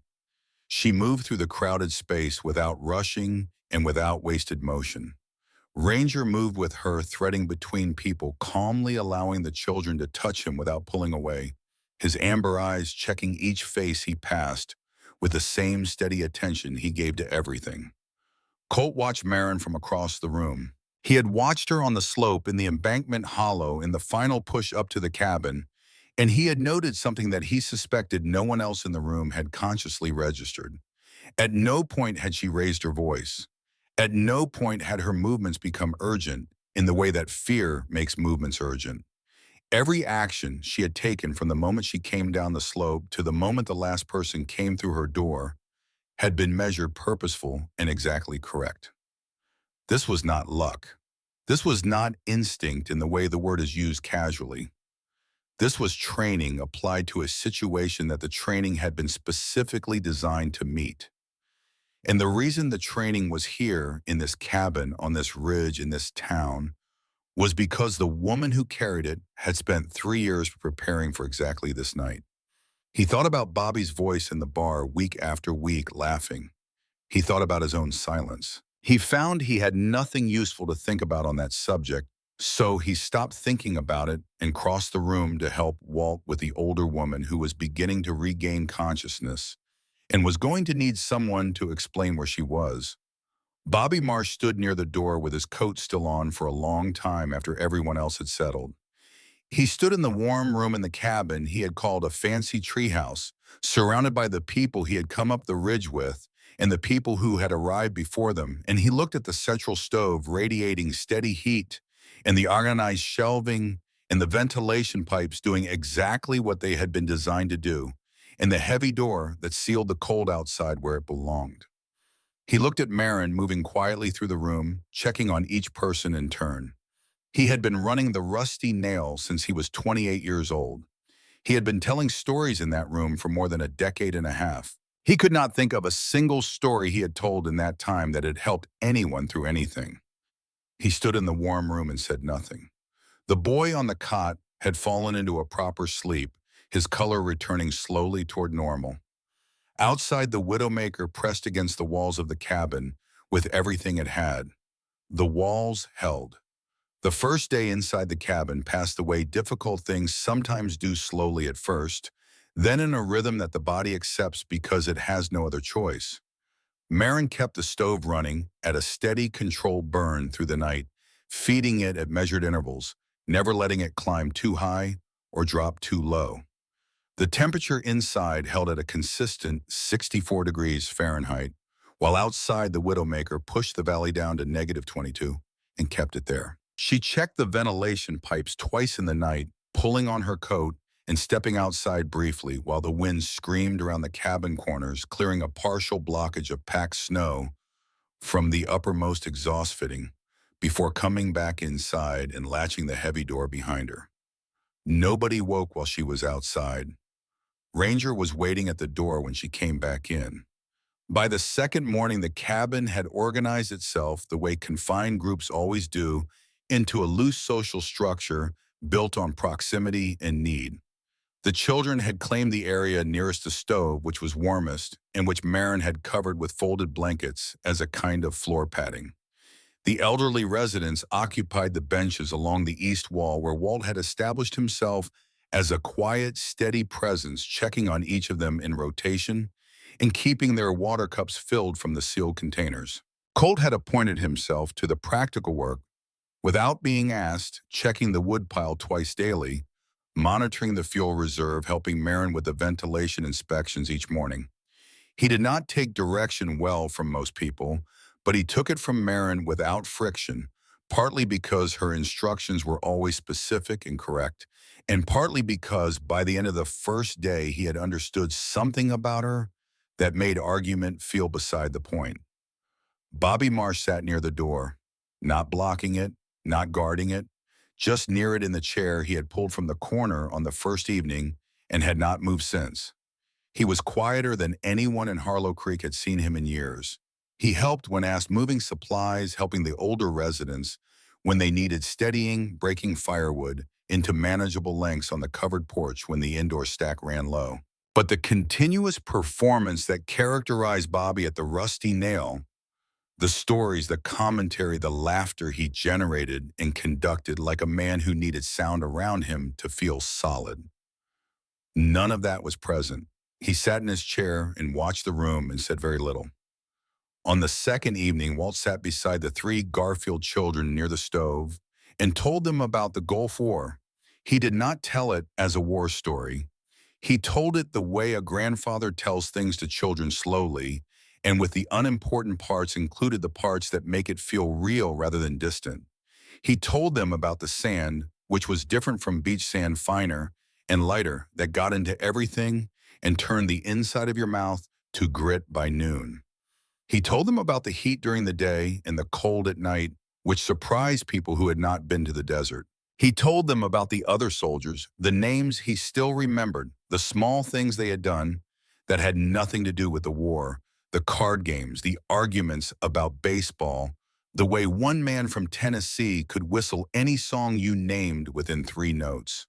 She moved through the crowded space without rushing and without wasted motion. Ranger moved with her, threading between people, calmly allowing the children to touch him without pulling away, his amber eyes checking each face he passed with the same steady attention he gave to everything. Colt watched Marin from across the room. He had watched her on the slope in the embankment hollow in the final push up to the cabin, and he had noted something that he suspected no one else in the room had consciously registered. At no point had she raised her voice. At no point had her movements become urgent, in the way that fear makes movements urgent. Every action she had taken from the moment she came down the slope to the moment the last person came through her door had been measured, purposeful, and exactly correct. This was not luck. This was not instinct in the way the word is used casually. This was training applied to a situation that the training had been specifically designed to meet. And the reason the training was here in this cabin, on this ridge, in this town, was because the woman who carried it had spent 3 years preparing for exactly this night. He thought about Bobby's voice in the bar week after week, laughing. He thought about his own silence. He found he had nothing useful to think about on that subject, so he stopped thinking about it and crossed the room to help Walt with the older woman who was beginning to regain consciousness and was going to need someone to explain where she was. Bobby Marsh stood near the door with his coat still on for a long time after everyone else had settled. He stood in the warm room in the cabin he had called a fancy treehouse, surrounded by the people he had come up the ridge with and the people who had arrived before them, and he looked at the central stove radiating steady heat and the organized shelving and the ventilation pipes doing exactly what they had been designed to do, and the heavy door that sealed the cold outside where it belonged. He looked at Marin moving quietly through the room, checking on each person in turn. He had been running the Rusty Nail since he was 28 years old. He had been telling stories in that room for more than a decade and a half. He could not think of a single story he had told in that time that had helped anyone through anything. He stood in the warm room and said nothing. The boy on the cot had fallen into a proper sleep, his color returning slowly toward normal. Outside, the Widowmaker pressed against the walls of the cabin with everything it had. The walls held. The first day inside the cabin passed the way difficult things sometimes do, slowly at first, then in a rhythm that the body accepts because it has no other choice. Marin kept the stove running at a steady, controlled burn through the night, feeding it at measured intervals, never letting it climb too high or drop too low. The temperature inside held at a consistent 64 degrees Fahrenheit, while outside the Widowmaker pushed the valley down to -22 and kept it there. She checked the ventilation pipes twice in the night, pulling on her coat and stepping outside briefly while the wind screamed around the cabin corners, clearing a partial blockage of packed snow from the uppermost exhaust fitting before coming back inside and latching the heavy door behind her. Nobody woke while she was outside. Ranger was waiting at the door when she came back in. By the second morning, the cabin had organized itself the way confined groups always do, into a loose social structure built on proximity and need. The children had claimed the area nearest the stove, which was warmest, and which Marin had covered with folded blankets as a kind of floor padding. The elderly residents occupied the benches along the east wall where Walt had established himself as a quiet, steady presence, checking on each of them in rotation and keeping their water cups filled from the sealed containers. Colt had appointed himself to the practical work without being asked, checking the woodpile twice daily, monitoring the fuel reserve, helping Marin with the ventilation inspections each morning. He did not take direction well from most people, but he took it from Marin without friction, partly because her instructions were always specific and correct, and partly because by the end of the first day he had understood something about her that made argument feel beside the point. Bobby Marsh sat near the door, not blocking it, not guarding it, just near it in the chair he had pulled from the corner on the first evening and had not moved since. He was quieter than anyone in Harlow Creek had seen him in years. He helped when asked, moving supplies, helping the older residents when they needed steadying, breaking firewood into manageable lengths on the covered porch when the indoor stack ran low. But the continuous performance that characterized Bobby at the Rusty Nail, the stories, the commentary, the laughter he generated and conducted like a man who needed sound around him to feel solid. None of that was present. He sat in his chair and watched the room and said very little. On the second evening, Walt sat beside the 3 Garfield children near the stove and told them about the Gulf War. He did not tell it as a war story. He told it the way a grandfather tells things to children, slowly, and with the unimportant parts included the parts that make it feel real rather than distant. He told them about the sand, which was different from beach sand, finer and lighter, that got into everything and turned the inside of your mouth to grit by noon. He told them about the heat during the day and the cold at night, which surprised people who had not been to the desert. He told them about the other soldiers, the names he still remembered, the small things they had done that had nothing to do with the war, the card games, the arguments about baseball, the way one man from Tennessee could whistle any song you named within 3 notes.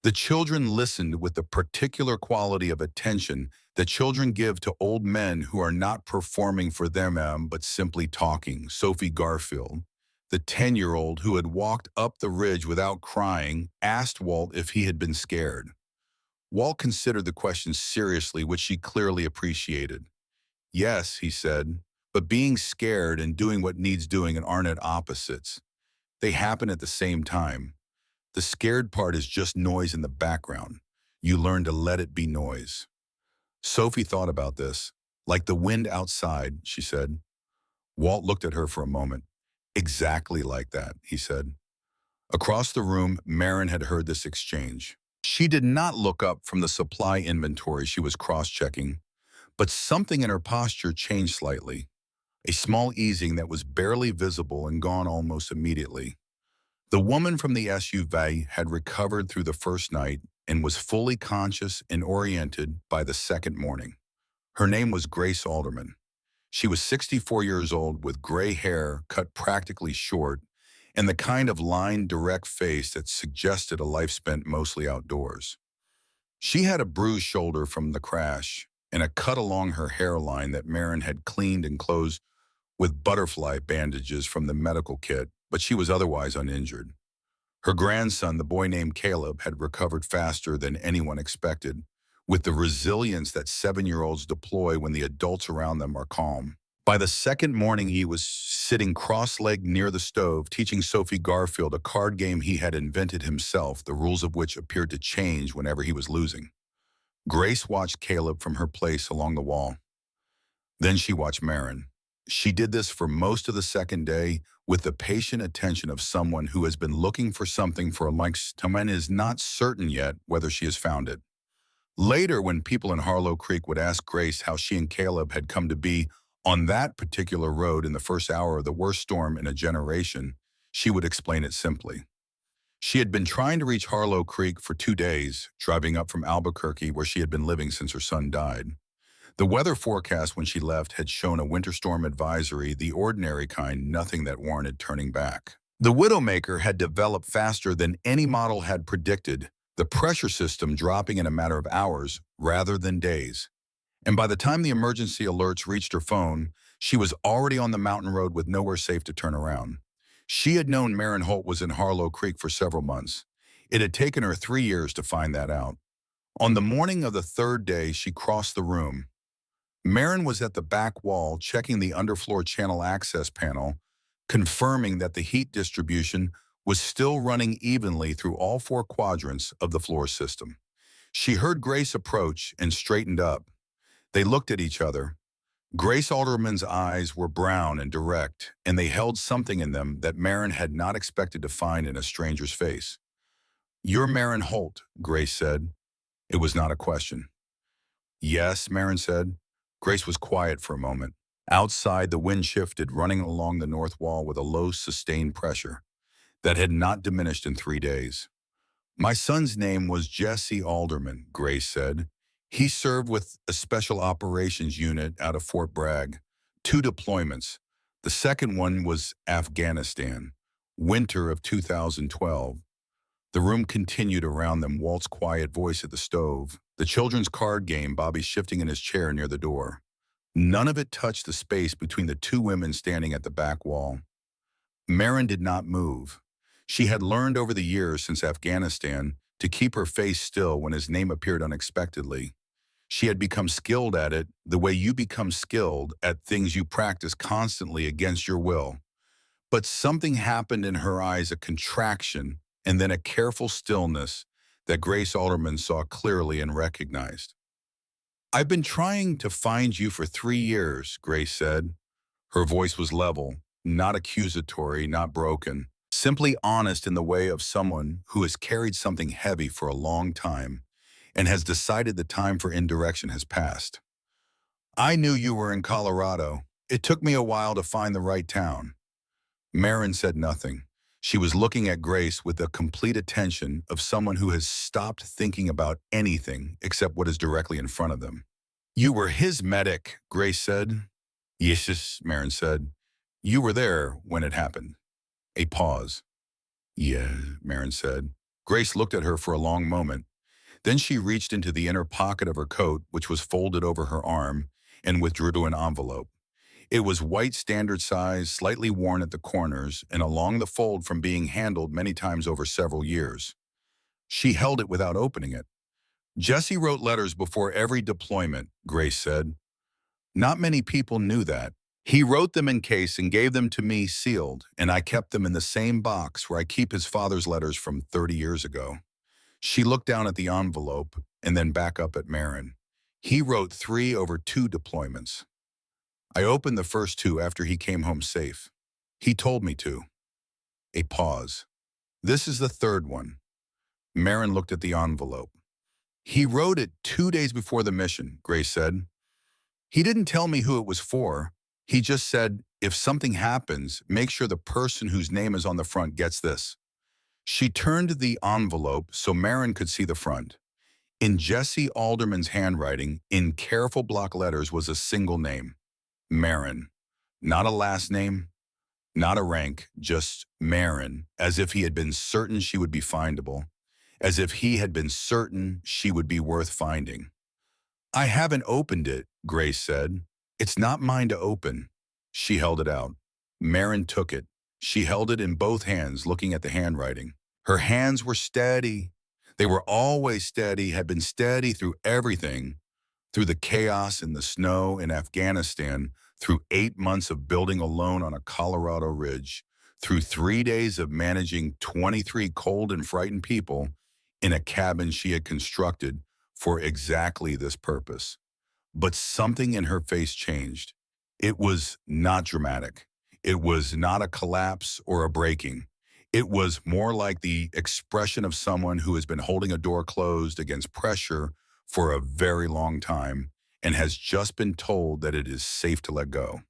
The children listened with the particular quality of attention that children give to old men who are not performing for them but simply talking. Sophie Garfield, the 10-year-old who had walked up the ridge without crying, asked Walt if he had been scared. Walt considered the question seriously, which she clearly appreciated. Yes, he said, but being scared and doing what needs doing aren't at opposites. They happen at the same time. The scared part is just noise in the background. You learn to let it be noise. Sophie thought about this. Like the wind outside, she said. Walt looked at her for a moment. Exactly like that, he said. Across the room, Marin had heard this exchange. She did not look up from the supply inventory she was cross-checking, but something in her posture changed slightly. A small easing that was barely visible and gone almost immediately. The woman from the SUV had recovered through the first night and was fully conscious and oriented by the second morning. Her name was Grace Alderman. She was 64 years old with gray hair cut practically short and the kind of lined, direct face that suggested a life spent mostly outdoors. She had a bruised shoulder from the crash and a cut along her hairline that Marin had cleaned and closed with butterfly bandages from the medical kit, but she was otherwise uninjured. Her grandson, the boy named Caleb, had recovered faster than anyone expected, with the resilience that 7-year-olds deploy when the adults around them are calm. By the second morning, he was sitting cross-legged near the stove, teaching Sophie Garfield a card game he had invented himself, the rules of which appeared to change whenever he was losing. Grace watched Caleb from her place along the wall. Then she watched Marin. She did this for most of the second day with the patient attention of someone who has been looking for something for a long time and is not certain yet whether she has found it. Later, when people in Harlow Creek would ask Grace how she and Caleb had come to be on that particular road in the first hour of the worst storm in a generation, she would explain it simply. She had been trying to reach Harlow Creek for 2 days, driving up from Albuquerque where she had been living since her son died. The weather forecast when she left had shown a winter storm advisory, the ordinary kind, nothing that warranted turning back. The Widowmaker had developed faster than any model had predicted, the pressure system dropping in a matter of hours rather than days. And by the time the emergency alerts reached her phone, she was already on the mountain road with nowhere safe to turn around. She had known Marin Holt was in Harlow Creek for several months. It had taken her 3 years to find that out. On the morning of the third day, she crossed the room. Marin was at the back wall checking the underfloor channel access panel, confirming that the heat distribution was still running evenly through all 4 quadrants of the floor system. She heard Grace approach and straightened up. They looked at each other. Grace Alderman's eyes were brown and direct, and they held something in them that Marin had not expected to find in a stranger's face. "You're Marin Holt," Grace said. It was not a question. "Yes," Marin said. Grace was quiet for a moment. Outside, the wind shifted, running along the north wall with a low, sustained pressure that had not diminished in 3 days. "My son's name was Jesse Alderman," Grace said. "He served with a special operations unit out of Fort Bragg. 2 deployments. The second one was Afghanistan, winter of 2012. The room continued around them, Walt's quiet voice at the stove, the children's card game, Bobby shifting in his chair near the door. None of it touched the space between the 2 women standing at the back wall. Marin did not move. She had learned over the years since Afghanistan to keep her face still when his name appeared unexpectedly. She had become skilled at it the way you become skilled at things you practice constantly against your will. But something happened in her eyes, a contraction, and then a careful stillness that Grace Alderman saw clearly and recognized. "I've been trying to find you for 3 years, Grace said. Her voice was level, not accusatory, not broken. simply honest in the way of someone who has carried something heavy for a long time and has decided the time for indirection has passed. I knew you were in Colorado. It took me a while to find the right town. Marin said nothing. She was looking at Grace with the complete attention of someone who has stopped thinking about anything except what is directly in front of them. You were his medic, Grace said. Yes, Marin said. You were there when it happened. A pause. Yeah, Marin said. Grace looked at her for a long moment. Then she reached into the inner pocket of her coat, which was folded over her arm, and withdrew an envelope. It was white standard size, slightly worn at the corners, and along the fold from being handled many times over several years. She held it without opening it. Jesse wrote letters before every deployment, Grace said. Not many people knew that. He wrote them in case and gave them to me sealed, and I kept them in the same box where I keep his father's letters from 30 years ago. She looked down at the envelope and then back up at Marin. He wrote 3 over 2 deployments. I opened the first 2 after he came home safe. He told me to. A pause. This is the 3rd one. Marin looked at the envelope. He wrote it 2 days before the mission, Grace said. He didn't tell me who it was for. He just said, if something happens, make sure the person whose name is on the front gets this. She turned the envelope so Marin could see the front. In Jesse Alderman's handwriting, in careful block letters, was a single name. Marin. Not a last name, not a rank, just Marin, as if he had been certain she would be findable, as if he had been certain she would be worth finding. I haven't opened it, Grace said. It's not mine to open. She held it out. Marin took it. She held it in both hands, looking at the handwriting. Her hands were steady. They were always steady, had been steady through everything, through the chaos and the snow in Afghanistan, through 8 months of building alone on a Colorado ridge, through 3 days of managing 23 cold and frightened people in a cabin she had constructed for exactly this purpose. But something in her face changed. It was not dramatic. It was not a collapse or a breaking. It was more like the expression of someone who has been holding a door closed against pressure for a very long time and has just been told that it is safe to let go.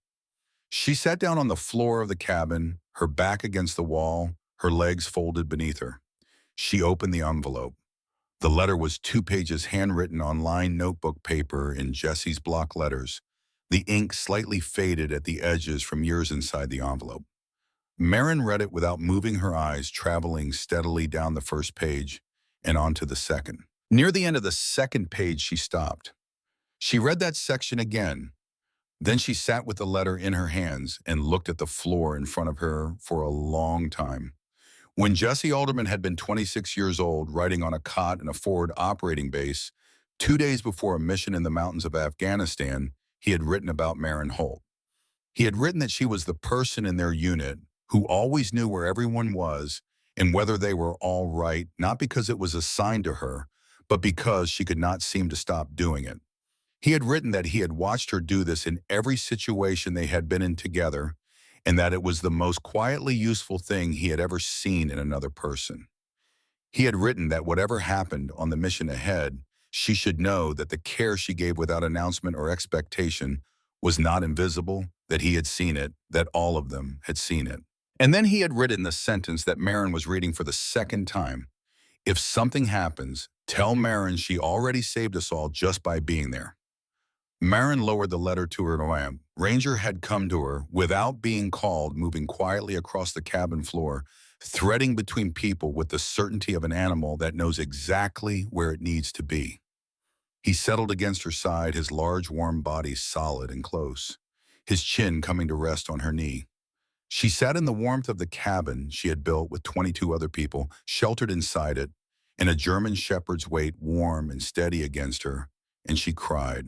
She sat down on the floor of the cabin, her back against the wall, her legs folded beneath her. She opened the envelope. The letter was 2 pages handwritten on lined notebook paper in Jesse's block letters, the ink slightly faded at the edges from years inside the envelope. Marin read it without moving her eyes, traveling steadily down the first page and onto the second. Near the end of the second page, she stopped. She read that section again. Then she sat with the letter in her hands and looked at the floor in front of her for a long time. When Jesse Alderman had been 26 years old, riding on a cot in a forward operating base, 2 days before a mission in the mountains of Afghanistan, he had written about Marin Holt. He had written that she was the person in their unit who always knew where everyone was and whether they were all right, not because it was assigned to her, but because she could not seem to stop doing it. He had written that he had watched her do this in every situation they had been in together, and that it was the most quietly useful thing he had ever seen in another person. He had written that whatever happened on the mission ahead, she should know that the care she gave without announcement or expectation was not invisible, that he had seen it, that all of them had seen it. And then he had written the sentence that Marin was reading for the second time. If something happens, tell Marin she already saved us all just by being there. Marin lowered the letter to her lamp. Ranger had come to her without being called, moving quietly across the cabin floor, threading between people with the certainty of an animal that knows exactly where it needs to be. He settled against her side, his large, warm body solid and close, his chin coming to rest on her knee. She sat in the warmth of the cabin she had built with 22 other people, sheltered inside it, and a German shepherd's weight warm and steady against her, and she cried.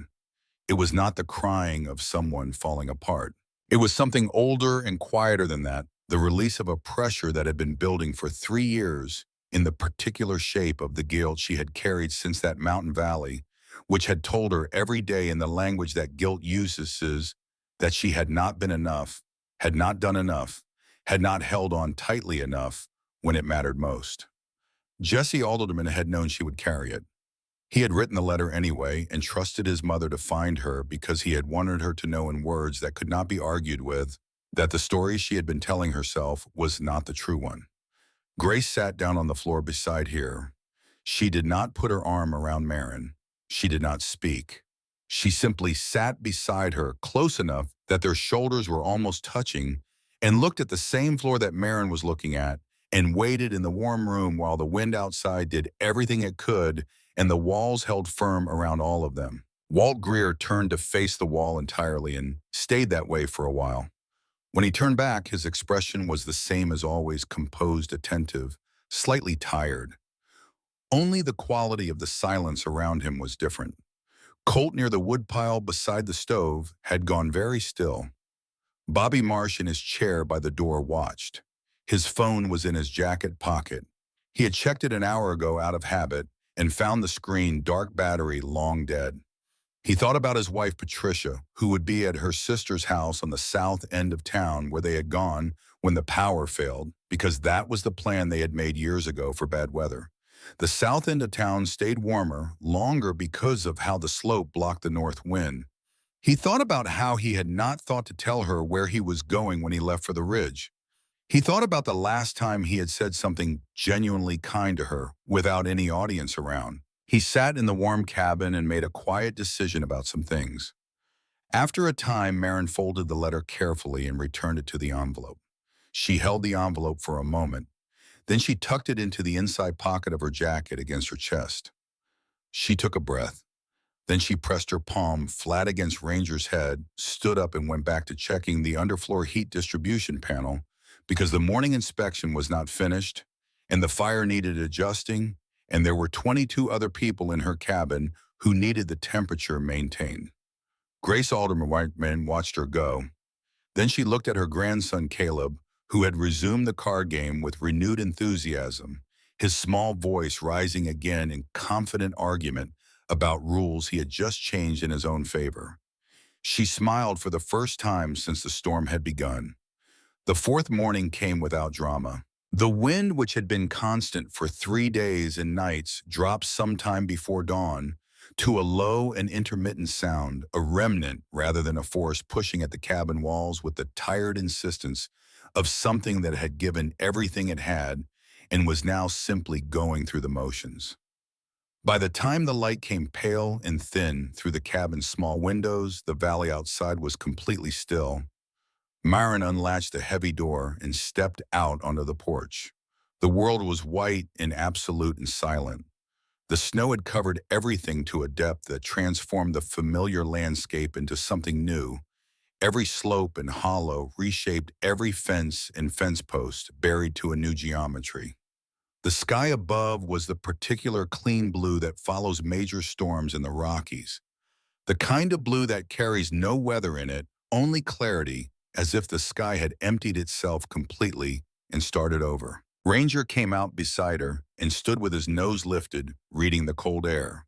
It was not the crying of someone falling apart. It was something older and quieter than that, the release of a pressure that had been building for 3 years in the particular shape of the guilt she had carried since that mountain valley, which had told her every day in the language that guilt uses that she had not been enough, had not done enough, had not held on tightly enough when it mattered most. Jesse Alderman had known she would carry it. He had written the letter anyway and trusted his mother to find her because he had wanted her to know in words that could not be argued with that the story she had been telling herself was not the true one. Grace sat down on the floor beside her. She did not put her arm around Marin. She did not speak. She simply sat beside her close enough that their shoulders were almost touching and looked at the same floor that Marin was looking at and waited in the warm room while the wind outside did everything it could and the walls held firm around all of them. Walt Greer turned to face the wall entirely and stayed that way for a while. When he turned back, his expression was the same as always, composed, attentive, slightly tired. Only the quality of the silence around him was different. Colt near the woodpile beside the stove had gone very still. Bobby Marsh in his chair by the door watched. His phone was in his jacket pocket. He had checked it an hour ago out of habit and found the screen dark battery long dead. He thought about his wife Patricia, who would be at her sister's house on the south end of town where they had gone when the power failed, because that was the plan they had made years ago for bad weather. The south end of town stayed warmer longer because of how the slope blocked the north wind. He thought about how he had not thought to tell her where he was going when he left for the ridge. He thought about the last time he had said something genuinely kind to her without any audience around. He sat in the warm cabin and made a quiet decision about some things. After a time, Marin folded the letter carefully and returned it to the envelope. She held the envelope for a moment. Then she tucked it into the inside pocket of her jacket against her chest. She took a breath. Then she pressed her palm flat against Ranger's head, stood up and went back to checking the underfloor heat distribution panel because the morning inspection was not finished and the fire needed adjusting, and there were 22 other people in her cabin who needed the temperature maintained. Grace Alderman watched her go. Then she looked at her grandson Caleb, who had resumed the card game with renewed enthusiasm, his small voice rising again in confident argument about rules he had just changed in his own favor. She smiled for the first time since the storm had begun. The fourth morning came without drama. The wind, which had been constant for 3 days and nights, dropped sometime before dawn to a low and intermittent sound, a remnant rather than a force pushing at the cabin walls with the tired insistence of something that had given everything it had and was now simply going through the motions. By the time the light came pale and thin through the cabin's small windows, the valley outside was completely still. Myron unlatched the heavy door and stepped out onto the porch. The world was white and absolute and silent. The snow had covered everything to a depth that transformed the familiar landscape into something new. Every slope and hollow reshaped every fence and fence post, buried to a new geometry. The sky above was the particular clean blue that follows major storms in the Rockies. The kind of blue that carries no weather in it, only clarity, as if the sky had emptied itself completely and started over. Ranger came out beside her and stood with his nose lifted, reading the cold air.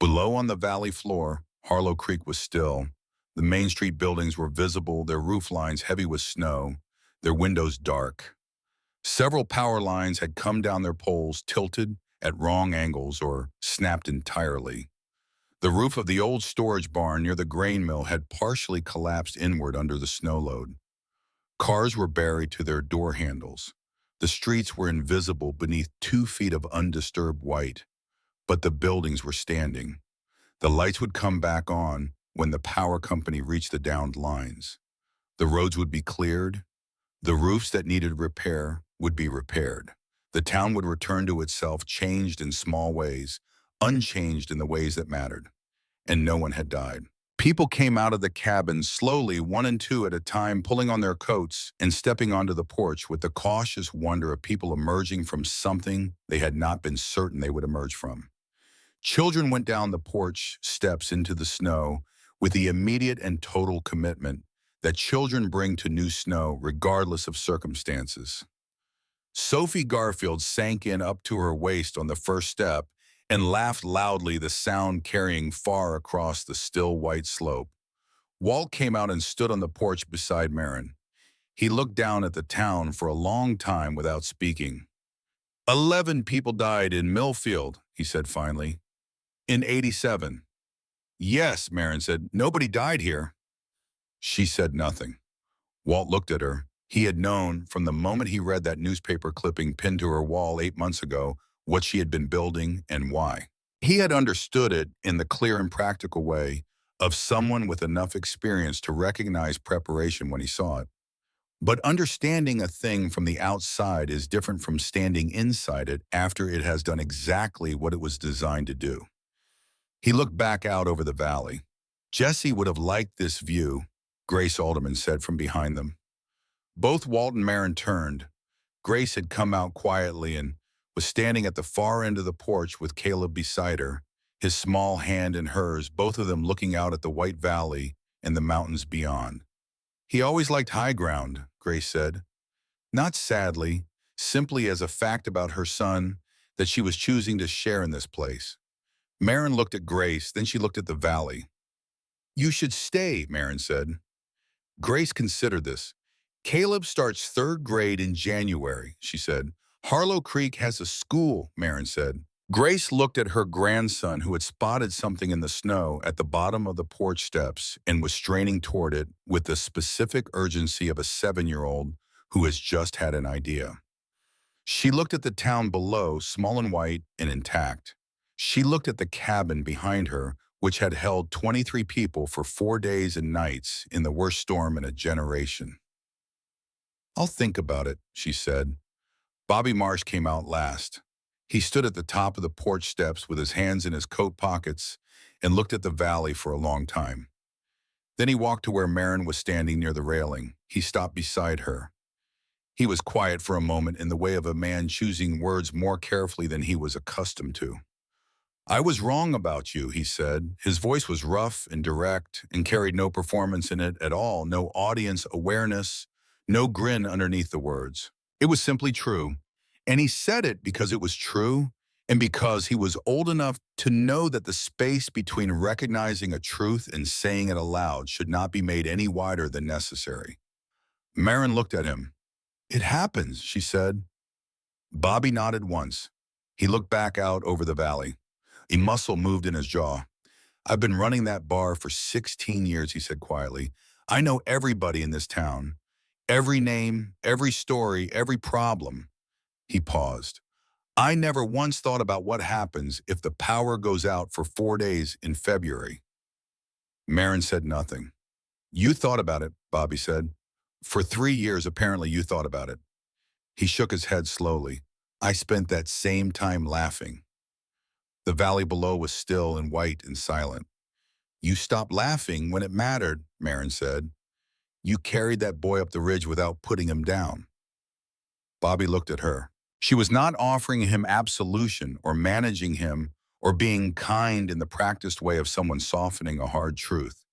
Below on the valley floor, Harlow Creek was still. The Main Street buildings were visible, their roof lines heavy with snow, their windows dark. Several power lines had come down their poles, tilted at wrong angles or snapped entirely. The roof of the old storage barn near the grain mill had partially collapsed inward under the snow load. Cars were buried to their door handles. The streets were invisible beneath 2 feet of undisturbed white, but the buildings were standing. The lights would come back on when the power company reached the downed lines. The roads would be cleared. The roofs that needed repair would be repaired. The town would return to itself, changed in small ways, unchanged in the ways that mattered. And no one had died. People came out of the cabin slowly, 1 and 2 at a time, pulling on their coats and stepping onto the porch with the cautious wonder of people emerging from something they had not been certain they would emerge from. Children went down the porch steps into the snow with the immediate and total commitment that children bring to new snow regardless of circumstances. Sophie Garfield sank in up to her waist on the first step and laughed loudly, the sound carrying far across the still white slope. Walt came out and stood on the porch beside Marin. He looked down at the town for a long time without speaking. 11 people died in Millfield, he said finally. In '87. Yes, Marin said. Nobody died here. She said nothing. Walt looked at her. He had known from the moment he read that newspaper clipping pinned to her wall 8 months ago what she had been building and why. He had understood it in the clear and practical way of someone with enough experience to recognize preparation when he saw it. But understanding a thing from the outside is different from standing inside it after it has done exactly what it was designed to do. He looked back out over the valley. Jesse would have liked this view, Grace Alderman said from behind them. Both Walt and Marin turned. Grace had come out quietly and was standing at the far end of the porch with Caleb beside her, his small hand in hers, both of them looking out at the white valley and the mountains beyond. He always liked high ground, Grace said. Not sadly, simply as a fact about her son that she was choosing to share in this place. Marin looked at Grace, then she looked at the valley. You should stay, Marin said. Grace considered this. Caleb starts 3rd grade in January, she said. Harlow Creek has a school, Marin said. Grace looked at her grandson who had spotted something in the snow at the bottom of the porch steps and was straining toward it with the specific urgency of a 7-year-old who has just had an idea. She looked at the town below, small and white and intact. She looked at the cabin behind her, which had held 23 people for 4 days and nights in the worst storm in a generation. I'll think about it, she said. Bobby Marsh came out last. He stood at the top of the porch steps with his hands in his coat pockets and looked at the valley for a long time. Then he walked to where Marin was standing near the railing. He stopped beside her. He was quiet for a moment in the way of a man choosing words more carefully than he was accustomed to. I was wrong about you, he said. His voice was rough and direct and carried no performance in it at all, no audience awareness, no grin underneath the words. It was simply true. And he said it because it was true and because he was old enough to know that the space between recognizing a truth and saying it aloud should not be made any wider than necessary. Marin looked at him. It happens, she said. Bobby nodded once. He looked back out over the valley. A muscle moved in his jaw. I've been running that bar for 16 years, he said quietly. I know everybody in this town. Every name, every story, every problem. He paused. I never once thought about what happens if the power goes out for 4 days in February. Marin said nothing. You thought about it, Bobby said. For 3 years, apparently you thought about it. He shook his head slowly. I spent that same time laughing. The valley below was still and white and silent. You stopped laughing when it mattered, Marin said. You carried that boy up the ridge without putting him down. Bobby looked at her. She was not offering him absolution or managing him or being kind in the practiced way of someone softening a hard truth.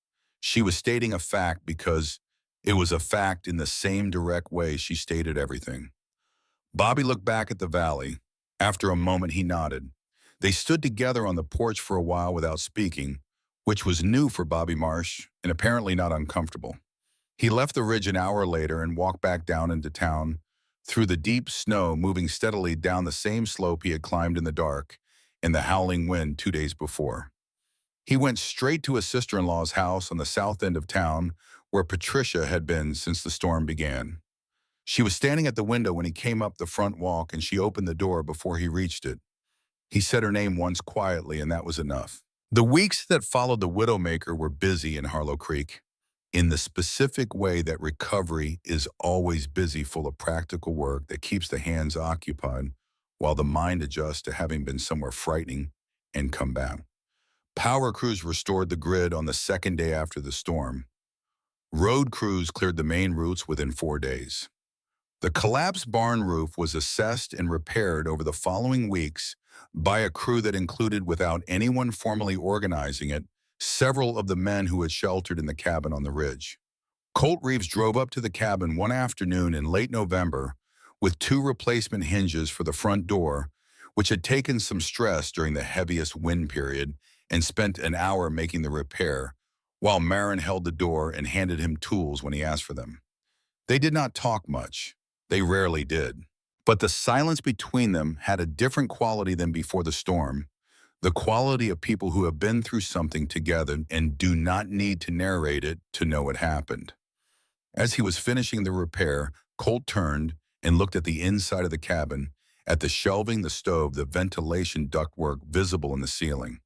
She was stating a fact because it was a fact in the same direct way she stated everything. Bobby looked back at the valley. After a moment, he nodded. They stood together on the porch for a while without speaking, which was new for Bobby Marsh and apparently not uncomfortable. He left the ridge an hour later and walked back down into town, through the deep snow, moving steadily down the same slope he had climbed in the dark in the howling wind 2 days before. He went straight to his sister-in-law's house on the south end of town, where Patricia had been since the storm began. She was standing at the window when he came up the front walk, and she opened the door before he reached it. He said her name once quietly, and that was enough. The weeks that followed the Widowmaker were busy in Harlow Creek, in the specific way that recovery is always busy, full of practical work that keeps the hands occupied while the mind adjusts to having been somewhere frightening and come back. Power crews restored the grid on the second day after the storm. Road crews cleared the main routes within 4 days. The collapsed barn roof was assessed and repaired over the following weeks by a crew that included, without anyone formally organizing it, several of the men who had sheltered in the cabin on the ridge. Colt Reeves drove up to the cabin one afternoon in late November with 2 replacement hinges for the front door, which had taken some stress during the heaviest wind period, and spent an hour making the repair, while Marin held the door and handed him tools when he asked for them. They did not talk much. They rarely did. But the silence between them had a different quality than before the storm, the quality of people who have been through something together and do not need to narrate it to know it happened. As he was finishing the repair, Colt turned and looked at the inside of the cabin, at the shelving, the stove, the ventilation ductwork visible in the ceiling.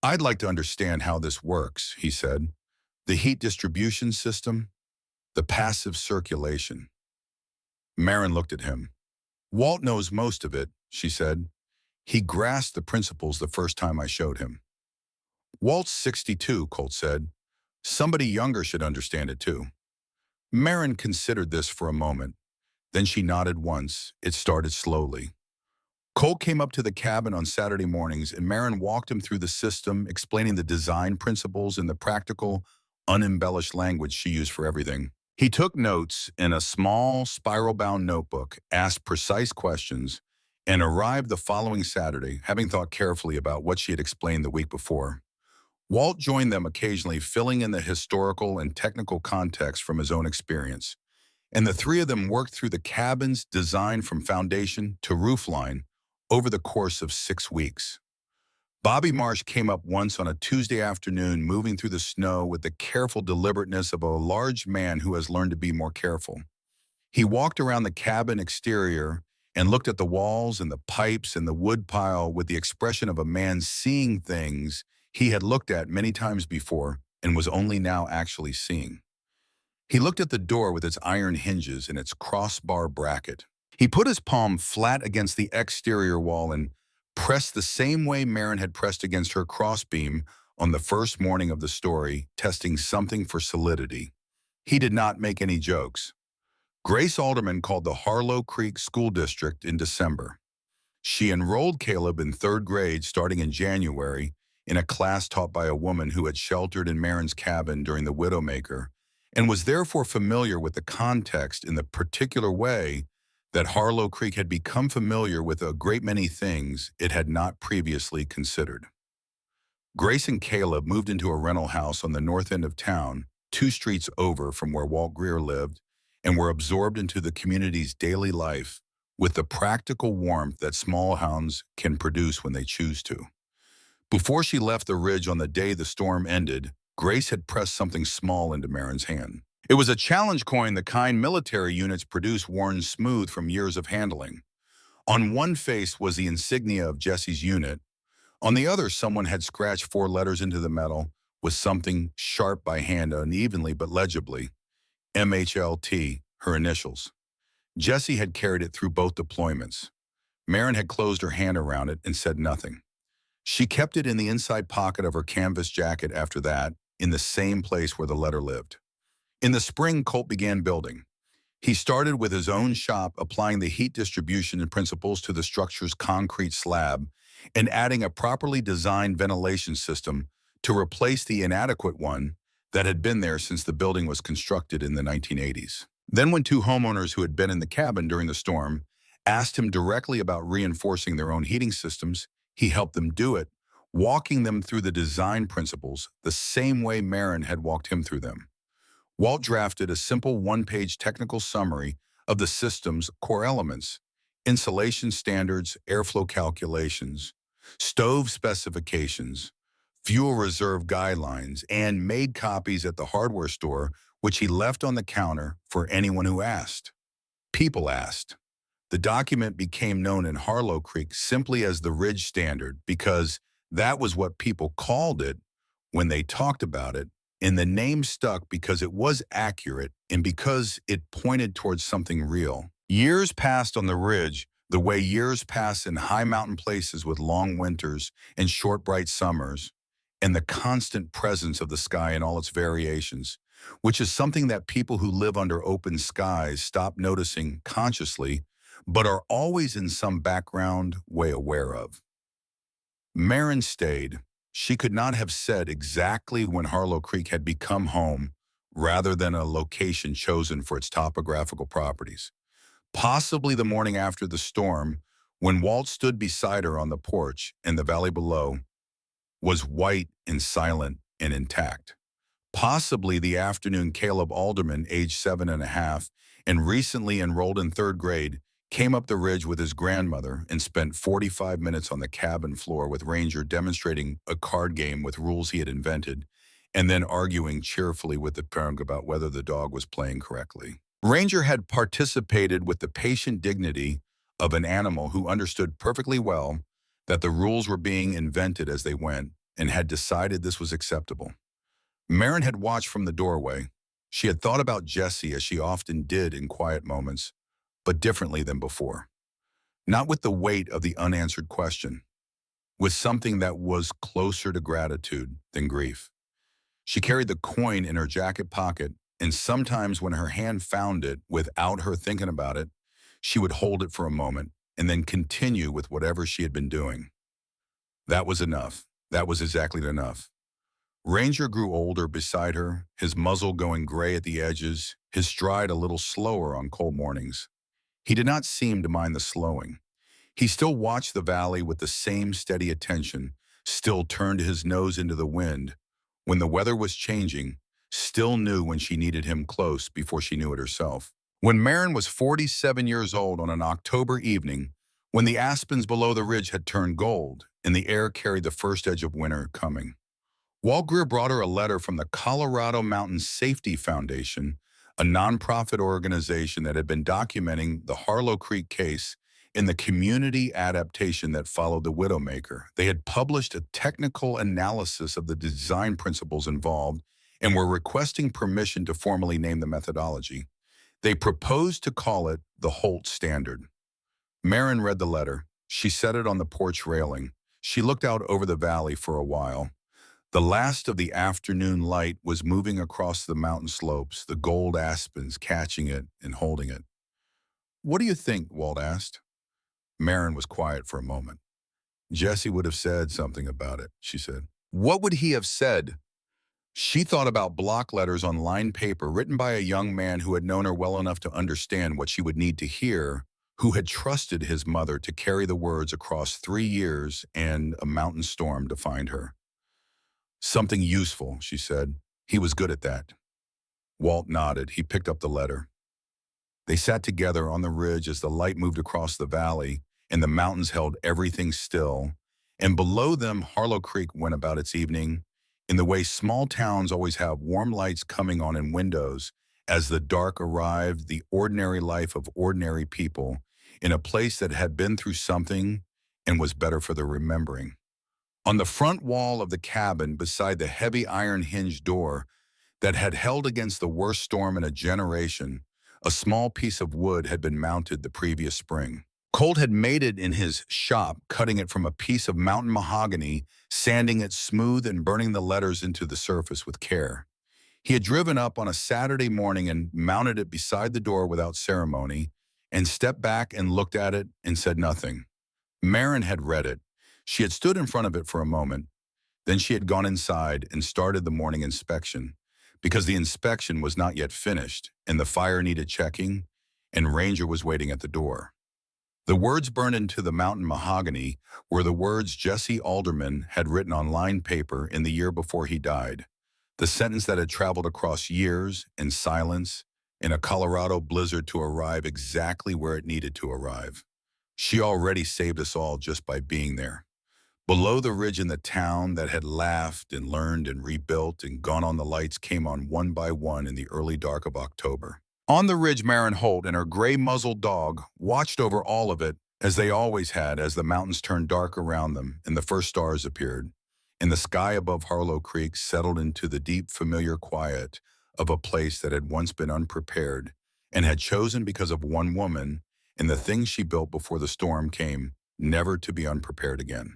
"I'd like to understand how this works," he said. "The heat distribution system, the passive circulation." Marin looked at him. "Walt knows most of it," she said. "He grasped the principles the first time I showed him." "Walt's 62, Colt said. "Somebody younger should understand it too." Marin considered this for a moment. Then she nodded once. It started slowly. Colt came up to the cabin on Saturday mornings, and Marin walked him through the system, explaining the design principles in the practical, unembellished language she used for everything. He took notes in a small, spiral-bound notebook, asked precise questions, and arrived the following Saturday, having thought carefully about what she had explained the week before. Walt joined them occasionally, filling in the historical and technical context from his own experience, and the three of them worked through the cabin's design from foundation to roofline over the course of 6 weeks. Bobby Marsh came up once on a Tuesday afternoon, moving through the snow with the careful deliberateness of a large man who has learned to be more careful. He walked around the cabin exterior and looked at the walls and the pipes and the wood pile with the expression of a man seeing things he had looked at many times before and was only now actually seeing. He looked at the door with its iron hinges and its crossbar bracket. He put his palm flat against the exterior wall and pressed the same way Marin had pressed against her crossbeam on the first morning of the story, testing something for solidity. He did not make any jokes. Grace Alderman called the Harlow Creek School District in December. She enrolled Caleb in third grade starting in January in a class taught by a woman who had sheltered in Marin's cabin during the Widowmaker and was therefore familiar with the context in the particular way that Harlow Creek had become familiar with a great many things it had not previously considered. Grace and Caleb moved into a rental house on the north end of town, 2 streets over from where Walt Greer lived, and were absorbed into the community's daily life with the practical warmth that small towns can produce when they choose to. Before she left the ridge on the day the storm ended, Grace had pressed something small into Marin's hand. It was a challenge coin, the kind military units produce, worn smooth from years of handling. On one face was the insignia of Jesse's unit. On the other, someone had scratched 4 letters into the metal with something sharp by hand, unevenly but legibly. MHLT, her initials. Jesse had carried it through both deployments. Marin had closed her hand around it and said nothing. She kept it in the inside pocket of her canvas jacket after that, in the same place where the letter lived. In the spring, Colt began building. He started with his own shop, applying the heat distribution principles to the structure's concrete slab and adding a properly designed ventilation system to replace the inadequate one that had been there since the building was constructed in the 1980s. Then when 2 homeowners who had been in the cabin during the storm asked him directly about reinforcing their own heating systems, he helped them do it, walking them through the design principles the same way Marin had walked him through them. Walt drafted a simple 1-page technical summary of the system's core elements: insulation standards, airflow calculations, stove specifications, fuel reserve guidelines, and made copies at the hardware store, which he left on the counter for anyone who asked. People asked. The document became known in Harlow Creek simply as the Ridge Standard because that was what people called it when they talked about it, and the name stuck because it was accurate and because it pointed towards something real. Years passed on the Ridge the way years pass in high mountain places with long winters and short bright summers, and the constant presence of the sky in all its variations, which is something that people who live under open skies stop noticing consciously, but are always in some background way aware of. Marin stayed. She could not have said exactly when Harlow Creek had become home, rather than a location chosen for its topographical properties. Possibly the morning after the storm, when Walt stood beside her on the porch and the valley below was white and silent and intact. Possibly the afternoon Caleb Alderman, age 7.5, and recently enrolled in third grade, came up the ridge with his grandmother and spent 45 minutes on the cabin floor with Ranger demonstrating a card game with rules he had invented, and then arguing cheerfully with the parent about whether the dog was playing correctly. Ranger had participated with the patient dignity of an animal who understood perfectly well that the rules were being invented as they went and had decided this was acceptable. Marin had watched from the doorway. She had thought about Jessie as she often did in quiet moments, but differently than before. Not with the weight of the unanswered question, with something that was closer to gratitude than grief. She carried the coin in her jacket pocket, and sometimes when her hand found it without her thinking about it, she would hold it for a moment and then continue with whatever she had been doing. That was enough. That was exactly enough. Ranger grew older beside her, his muzzle going gray at the edges, his stride a little slower on cold mornings. He did not seem to mind the slowing. He still watched the valley with the same steady attention, still turned his nose into the wind. When the weather was changing, still knew when she needed him close before she knew it herself. When Marin was 47 years old on an October evening, when the aspens below the ridge had turned gold and the air carried the first edge of winter coming, Walt Greer brought her a letter from the Colorado Mountain Safety Foundation, a nonprofit organization that had been documenting the Harlow Creek case in the community adaptation that followed the Widowmaker. They had published a technical analysis of the design principles involved and were requesting permission to formally name the methodology. They proposed to call it the Holt Standard. Marin read the letter. She set it on the porch railing. She looked out over the valley for a while. The last of the afternoon light was moving across the mountain slopes, the gold aspens catching it and holding it. "What do you think?" Walt asked. Marin was quiet for a moment. "Jesse would have said something about it," she said. "What would he have said?" She thought about block letters on lined paper written by a young man who had known her well enough to understand what she would need to hear, who had trusted his mother to carry the words across 3 years and a mountain storm to find her. "Something useful," she said. "He was good at that." Walt nodded. He picked up the letter. They sat together on the ridge as the light moved across the valley and the mountains held everything still. And below them, Harlow Creek went about its evening in the way small towns always have, warm lights coming on in windows as the dark arrived, the ordinary life of ordinary people in a place that had been through something and was better for the remembering. On the front wall of the cabin, beside the heavy iron hinged door that had held against the worst storm in a generation, a small piece of wood had been mounted the previous spring. Colt had made it in his shop, cutting it from a piece of mountain mahogany, sanding it smooth and burning the letters into the surface with care. He had driven up on a Saturday morning and mounted it beside the door without ceremony, and stepped back and looked at it and said nothing. Marin had read it. She had stood in front of it for a moment. Then she had gone inside and started the morning inspection, because the inspection was not yet finished, and the fire needed checking, and Ranger was waiting at the door. The words burned into the mountain mahogany were the words Jesse Alderman had written on lined paper in the year before he died, the sentence that had traveled across years and silence in a Colorado blizzard to arrive exactly where it needed to arrive. She already saved us all just by being there. Below the ridge in the town that had laughed and learned and rebuilt and gone on, the lights came on one by one in the early dark of October. On the ridge, Marin Holt and her gray-muzzled dog watched over all of it, as they always had, as the mountains turned dark around them and the first stars appeared, and the sky above Harlow Creek settled into the deep, familiar quiet of a place that had once been unprepared and had chosen, because of one woman and the things she built before the storm came, never to be unprepared again.